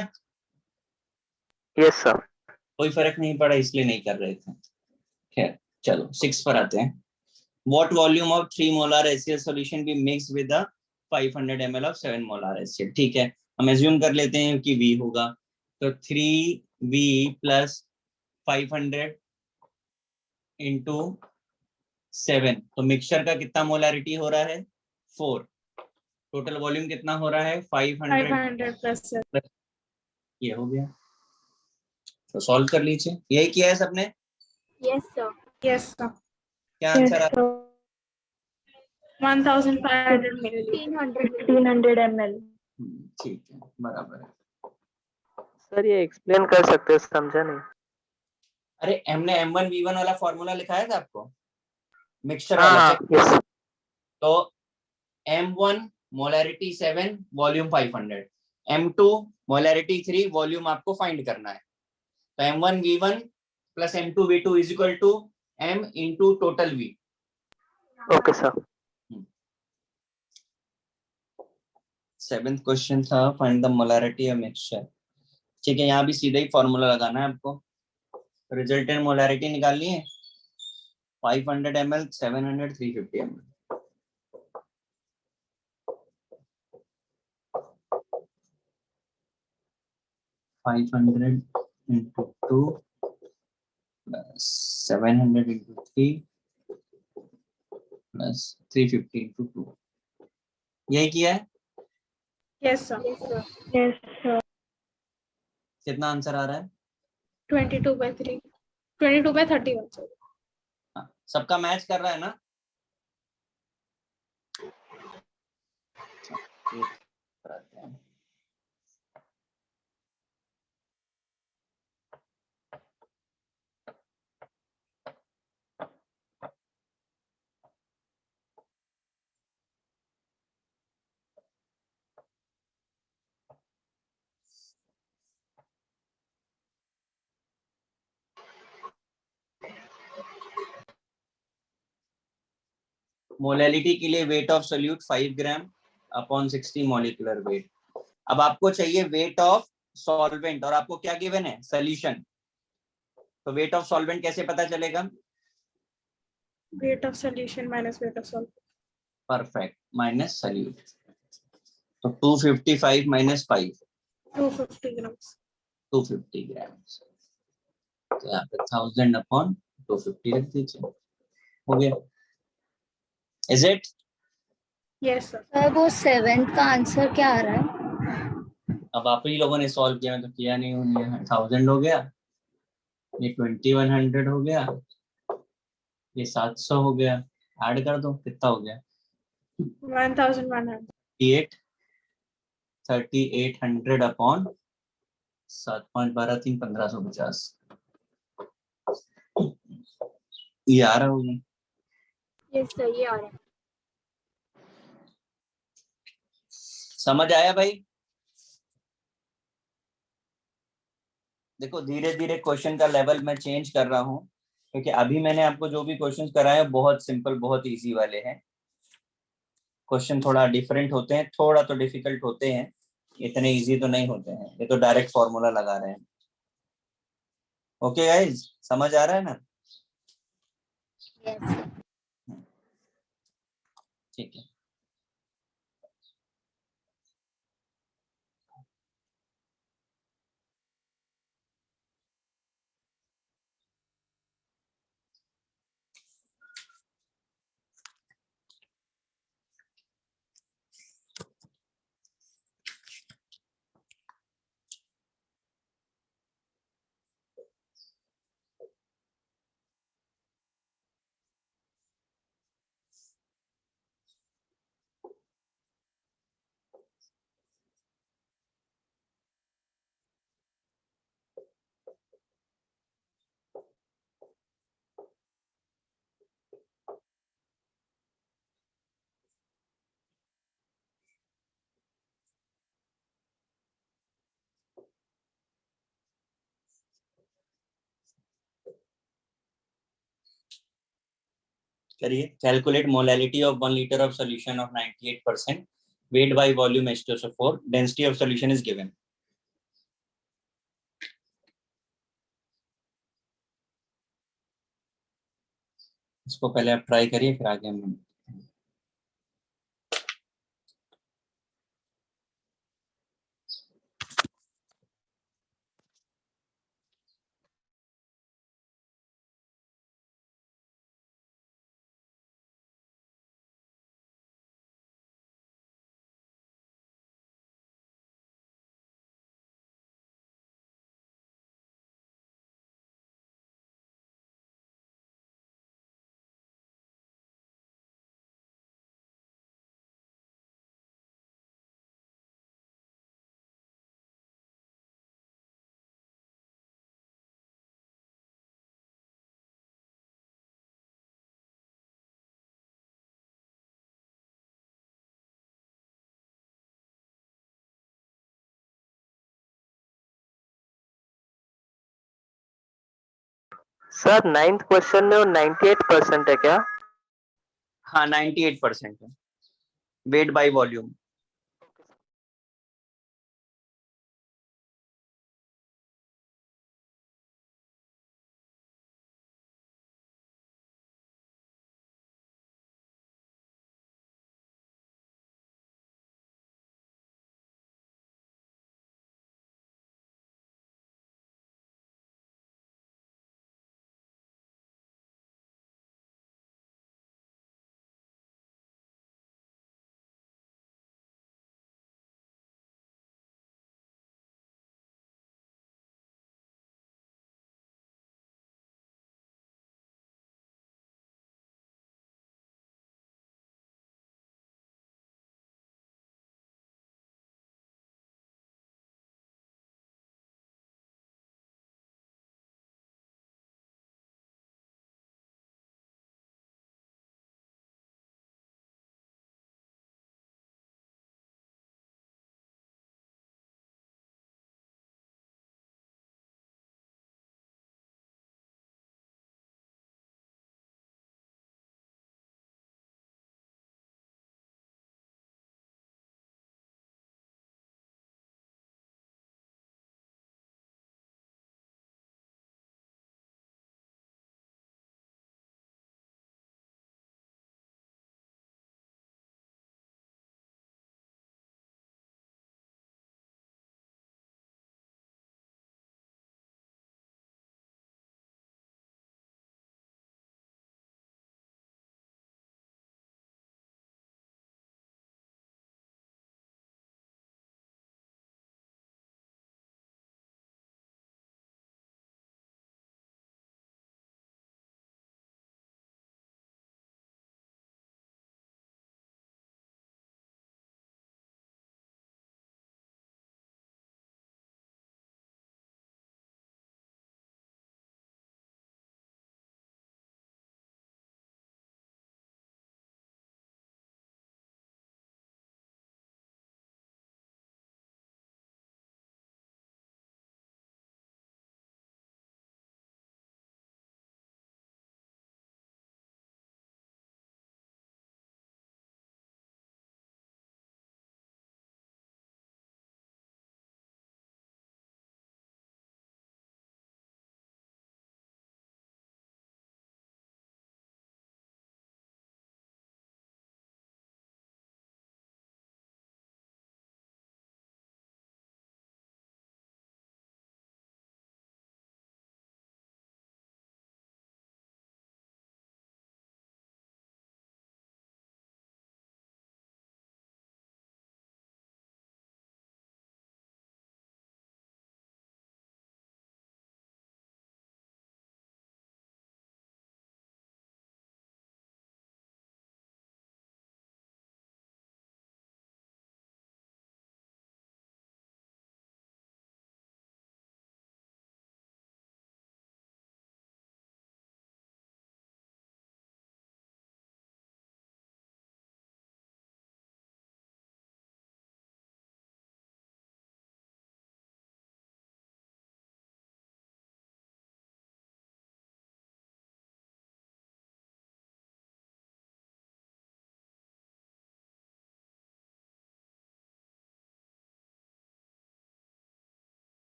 Yes sir. कोई फर्क नहीं पड़ा, इसलिए नहीं कर रहे थे। खैर चलो 6 पर आते हैं। What volume of 3 molar HCl solution be mixed with a 500 ml of 7 molar HCl? ठीक है, हम एज्यूम कर लेते हैं कि V होगा, तो 3V प्लस 500 इंटू 7, तो मिक्सचर का कितना मोलारिटी हो रहा है? 4। टोटल वॉल्यूम कितना हो रहा है? 500 500 प्लस सर। ये हो गया। तो सॉल्व कर लीजिए। यही किया है सबने? Yes sir. Yes sir. क्या आंसर आ? 1500 मिलीलीटर। 1500 ml. ठीक है, बराबर है। सर ये एक्सप्लेन कर सकते हो, समझा नहीं। अरे हमने M1 V1 वाला फॉर्मूला लिखाया था आपको, मिक्सचर हाँ वाला, हाँ चेक। यस। तो M1 molarity 7 volume 500, M2 molarity 3 volume आपको फाइंड करना है। तो M1 V1 plus M2 V2 is equal to M into total V। Okay sir. 7th question था find the molarity of mixture. ठीक है, यहाँ भी सीधा ही फॉर्मूला लगाना है आपको। रिजल्टेंट मोलैरिटी निकालनी है, 500 ml, 700, 350 ml। Five hundred into 2 plus 700 into 3 plus 350 into 2। यही किया है। Yes sir. Yes, sir. कितना आंसर आ रहा है? 22/3, 22/31 सर। हाँ, सबका मैच कर रहा है ना? एक कराते हैं। मोलैलिटी के लिए wait of solute 5 gram upon 60 molecular weight. अब आपको चाहिए वेट ऑफ सॉल्वेंट, और आपको क्या गिवन है? सोल्यूशन। तो वेट ऑफ सॉल्वेंट कैसे पता चलेगा? Weight of solution minus weight of solvent. Perfect, minus solute. तो 255 माइनस 5, 250 ग्राम्स। 250 ग्राम। तो यहाँ पे 1000 अपॉन 250 रख दीजिए, हो गया। Is it? Yes sir. Sir वो 7th का आंसर क्या आ रहा है? अब आप ही लोगों ने सॉल्व किया, मैं तो किया नहीं हूँ। 1000 हो गया, ये 2100 हो गया, ये 700 हो गया। ऐड कर दो, कितना हो गया? 1100। 3800 अपॉन 7, 5, 12, 3, 1550। ये आ रहा होगा। यस सर ये आ रहा है। समझ आया भाई? देखो धीरे धीरे क्वेश्चन का लेवल मैं चेंज कर रहा हूँ, क्योंकि अभी मैंने आपको जो भी क्वेश्चंस कराए बहुत सिंपल, बहुत इजी वाले हैं। क्वेश्चन थोड़ा डिफरेंट होते हैं, थोड़ा तो डिफिकल्ट होते हैं, इतने इजी तो नहीं होते हैं। ये तो डायरेक्ट फॉर्मूला लगा रहे हैं। ओके गाइज, समझ आ रहा है ना? Yes sir. ठीक है। करिए. Calculate molality of 1 liter of solution of 98%. Weight by volume H2SO4. Density of solution is given. इसको पहले आप ट्राई करिए, फिर आगे हम सर 9th क्वेश्चन में वो 98% है क्या? हाँ 98% है. Weight by volume.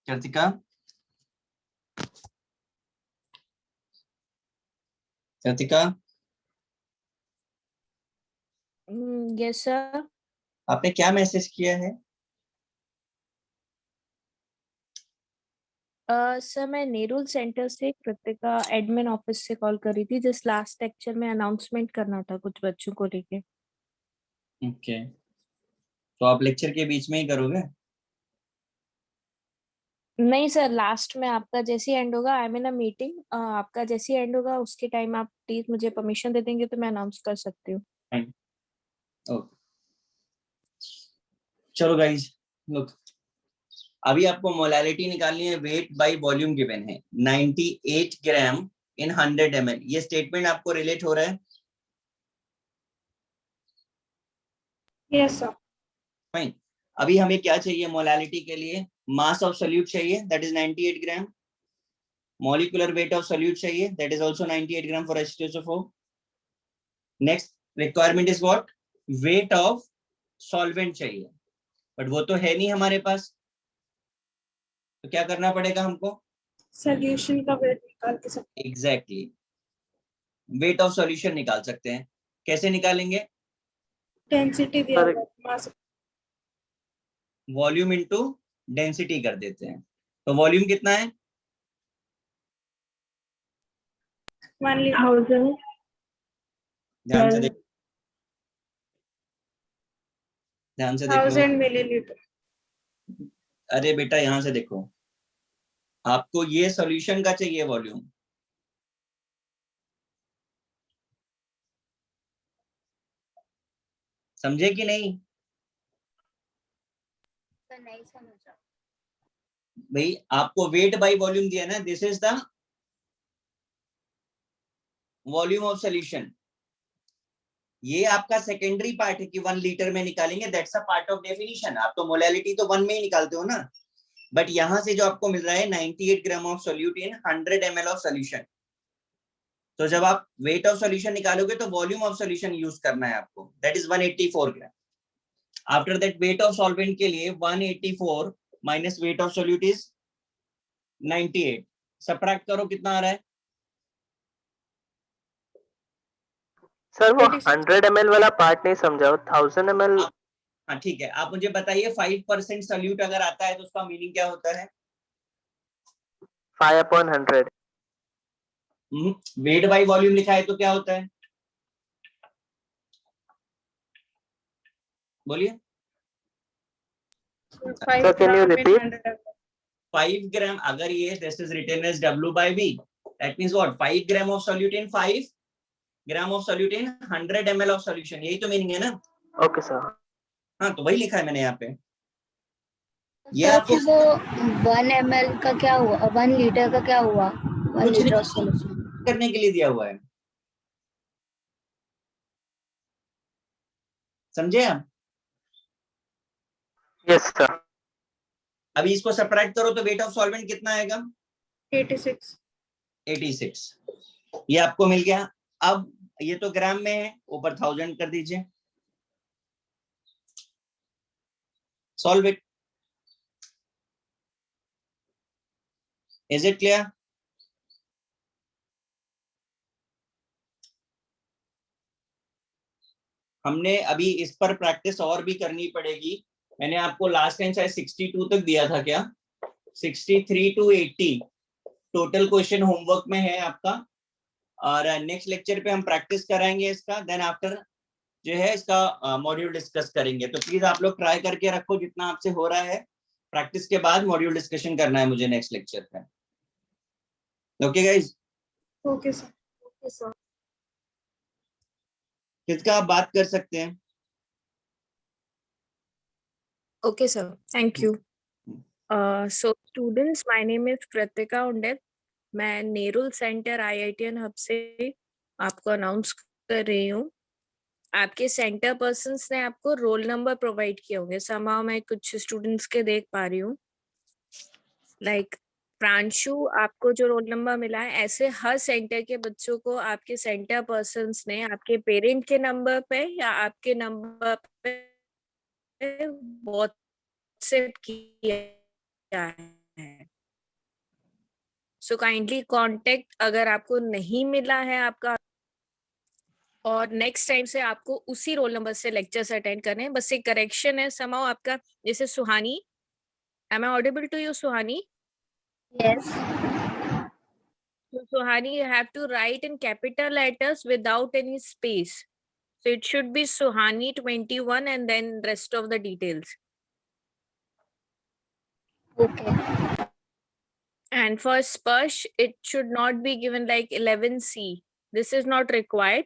Kritika, Kritika yes sir. आपने क्या मैसेज किया है? सर मैं नेरुल सेंटर से कृतिका एडमिन ऑफिस से कॉल कर रही थी, जस्ट लास्ट लेक्चर में अनाउंसमेंट करना था कुछ बच्चों को लेके। ओके, तो आप लेक्चर के बीच में ही करोगे? नहीं सर, लास्ट में आपका जैसे एंड होगा, आई मीन अ मीटिंग, आपका जैसे एंड होगा उसके टाइम आप प्लीज मुझे परमिशन दे देंगे तो मैं अनाउंस कर सकती हूँ। ओके, चलो गाइज लुक, अभी आपको मोलालिटी निकालनी है, वेट बाय वॉल्यूम गिवन है 98 ग्राम इन 100 ml। ये स्टेटमेंट आपको रिलेट हो रहा है? Yes sir. फाइन। अभी हमें क्या चाहिए मोलालिटी के लिए? मास ऑफ सोल्यूट चाहिए, that is 98 gram. Molecular weight of solute चाहिए, that is also 98 gram for H2SO4। Next requirement is what? Weight of solvent चाहिए, बट वो तो है नहीं हमारे पास, तो क्या करना पड़ेगा हमको? सॉल्यूशन का वेट निकाल के सकते। एग्जैक्टली, वेट ऑफ सॉल्यूशन निकाल सकते हैं। कैसे निकालेंगे? डेंसिटी दिया सर हुआ है, मास वॉल्यूम इनटू डेंसिटी कर देते हैं। तो वॉल्यूम कितना है? 1 लीटर। 1000 ध्यान से देख, ध्यान से देख लो। 1000 मिलीलीटर। अरे बेटा यहां से देखो, आपको ये सॉल्यूशन का चाहिए वॉल्यूम। समझे कि नहीं? तो नहीं समझा। भाई आपको वेट बाय वॉल्यूम दिया ना, this is the volume of solution. ये आपका सेकेंडरी पार्ट है कि 1 लीटर में निकालेंगे, that's a part of definition. आप तो मोलालिटी तो 1 में ही निकालते हो ना, बट यहां से जो आपको मिल रहा है 98 ग्राम of solute in 100 ml of solution. तो जब आप वेट ऑफ सोल्यूशन निकालोगे तो वॉल्यूम ऑफ सोल्यूशन यूज करना है आपको, that is 184 gram. After that wait of solvent के लिए 184 minus weight of solute is 98, subtract करो कितना आ रहा है? सर वो 86। 100 ml वाला पार्ट नहीं समझा, 1000 ml। हाँ ठीक है, आप मुझे बताइए 5% सोल्यूट अगर आता है तो उसका मीनिंग क्या होता है? 5/100। वेट बाय वॉल्यूम लिखा है तो क्या होता है? बोलिए। Sir, can you repeat? 5 gram, अगर ये this is written as W by V, that means what? 5 gram of solute in 5 gram of solute in 100 ml of solution, यही तो मीनिंग है ना? Okay sir. हाँ तो वही लिखा है मैंने यहाँ पे। ये सर आपको फिर वो 1 ml का क्या हुआ, 1 लीटर का क्या हुआ? 1 कुछ लीटर ऑफ नहीं सॉल्यूशन करने के लिए दिया हुआ है, समझे आप? Yes sir. अभी इसको सबट्रैक्ट करो तो वेट ऑफ सॉल्वेंट कितना आएगा? 86। 86, ये आपको मिल गया। अब ये तो ग्राम में है, ऊपर 1000 कर दीजिए, solve it. Is it clear? हमने अभी इस पर प्रैक्टिस और भी करनी पड़ेगी। मैंने आपको लास्ट टाइम शायद 62 तक दिया था क्या? 63 to 80 टोटल क्वेश्चन होमवर्क में है आपका, और नेक्स्ट लेक्चर पे हम प्रैक्टिस कराएंगे इसका, देन आफ्टर जो है इसका मॉड्यूल डिस्कस करेंगे। तो प्लीज आप लोग ट्राई करके रखो जितना आपसे हो रहा है, प्रैक्टिस के बाद मॉड्यूल डिस्कशन करना है मुझे नेक्स्ट लेक्चर पे। Okay guys? Okay sir. Okay sir. किसका आप बात कर सकते हैं? Okay, sir. Thank you. So students, my name is Kritika Undit. मैं नेरुल सेंटर IITN हब से आपको अनाउंस कर रही हूँ। आपके सेंटर पर्सन्स ने आपको रोल नंबर प्रोवाइड किए होंगे, somehow मैं कुछ स्टूडेंट्स के देख पा रही हूँ। लाइक प्रांशु, आपको जो रोल नंबर मिला है, ऐसे हर सेंटर के बच्चों को आपके सेंटर पर्सन्स ने आपके पेरेंट के नंबर पे या आपके नंबर पे व्हाट्सएप किया है। सो काइंडली कांटेक्ट अगर आपको नहीं मिला है आपका और नेक्स्ट टाइम से आपको उसी रोल नंबर से लेक्चर्स अटेंड करने हैं. बस एक करेक्शन है समाउ आपका, जैसे सुहानी, am I audible to you, Suhani? Yes. So Suhani, you have to write in capital letters without any space. So it should be Suhani 21 and then rest of the details. Okay. And for Sparsh, it should not be given like 11C. This is not required.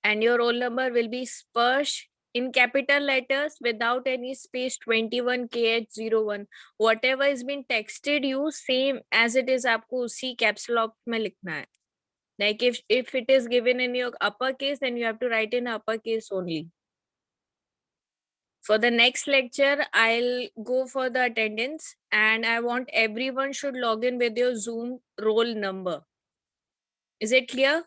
And your roll number will be Sparsh in capital letters without any space 21KH01. Whatever is been texted you, same as it is, आपको उसी caps lock में लिखना है. Like if it is given in your uppercase, then you have to write in uppercase only. For the next lecture, I'll go for the attendance and I want everyone should log in with your Zoom roll number. Is it clear?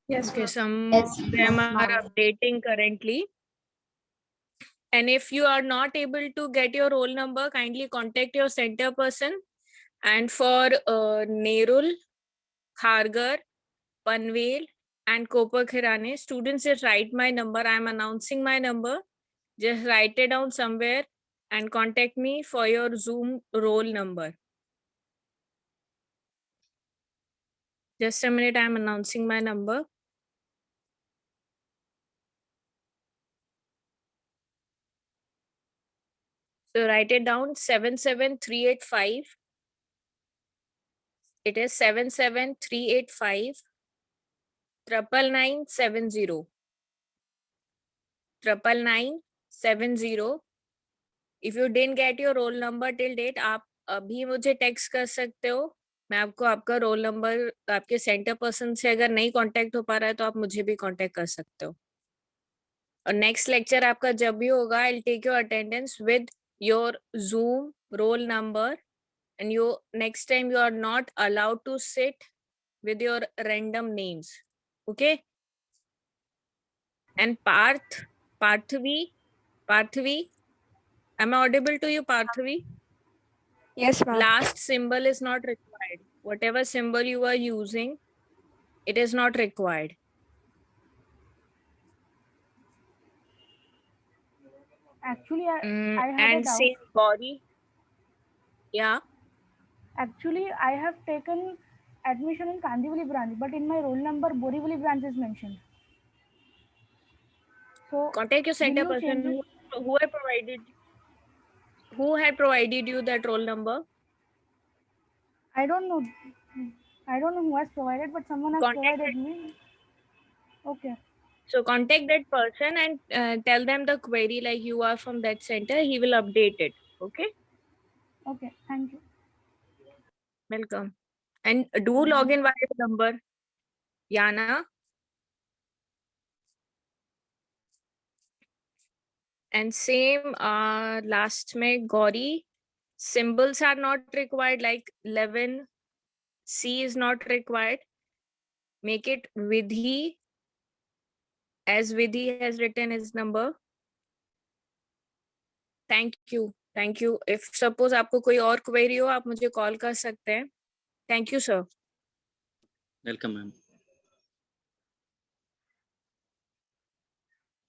Yes, Okay, ma'am. some Yes, of them yes, are ma'am. updating currently. And if you are not able to get your roll number, kindly contact your center person. And for Nerul, Khargar, Panvel, and Koper Khirane, students just write my number. I am announcing my number. Just write it down somewhere and contact me for your Zoom roll number. Just a minute, I am announcing my number. So write it down, 77385. It is 77385 99970. 99970. If you didn't get your roll number till date, आप अभी मुझे text कर सकते हो. मैं आपको आपका roll number आपके सेंटर पर्सन से अगर नहीं कांटेक्ट हो पा रहा है तो आप मुझे भी कांटेक्ट कर सकते हो. और नेक्स्ट लेक्चर आपका जब भी होगा, I will take your attendance with your Zoom roll number. And you next time you are not allowed to sit with your random names. Okay? And Parthavi, am I audible to you, Parthavi? Yes, ma'am. Last symbol is not required. Whatever symbol you are using, it is not required. Actually, I have a And doubt. same body. Yeah. Actually, I have taken admission in Kandivali branch, but in my roll number, Borivali branch is mentioned. So Contact your center will you change person it? who had provided you that roll number. I don't know. I don't know who has provided, but someone has Contact provided me. Okay. So contact that person and tell them the query like you are from that center. He will update it. Okay. Okay. Thank you. Welcome. And do log in via the number. Yana. And same last mein Gauri. Symbols are not required, like 11C is not required. Make it Vidhi, as Vidhi has written his number. Thank you. Thank you. If suppose आपको कोई और query हो, आप मुझे call कर सकते हैं. Thank you, sir. Welcome, ma'am.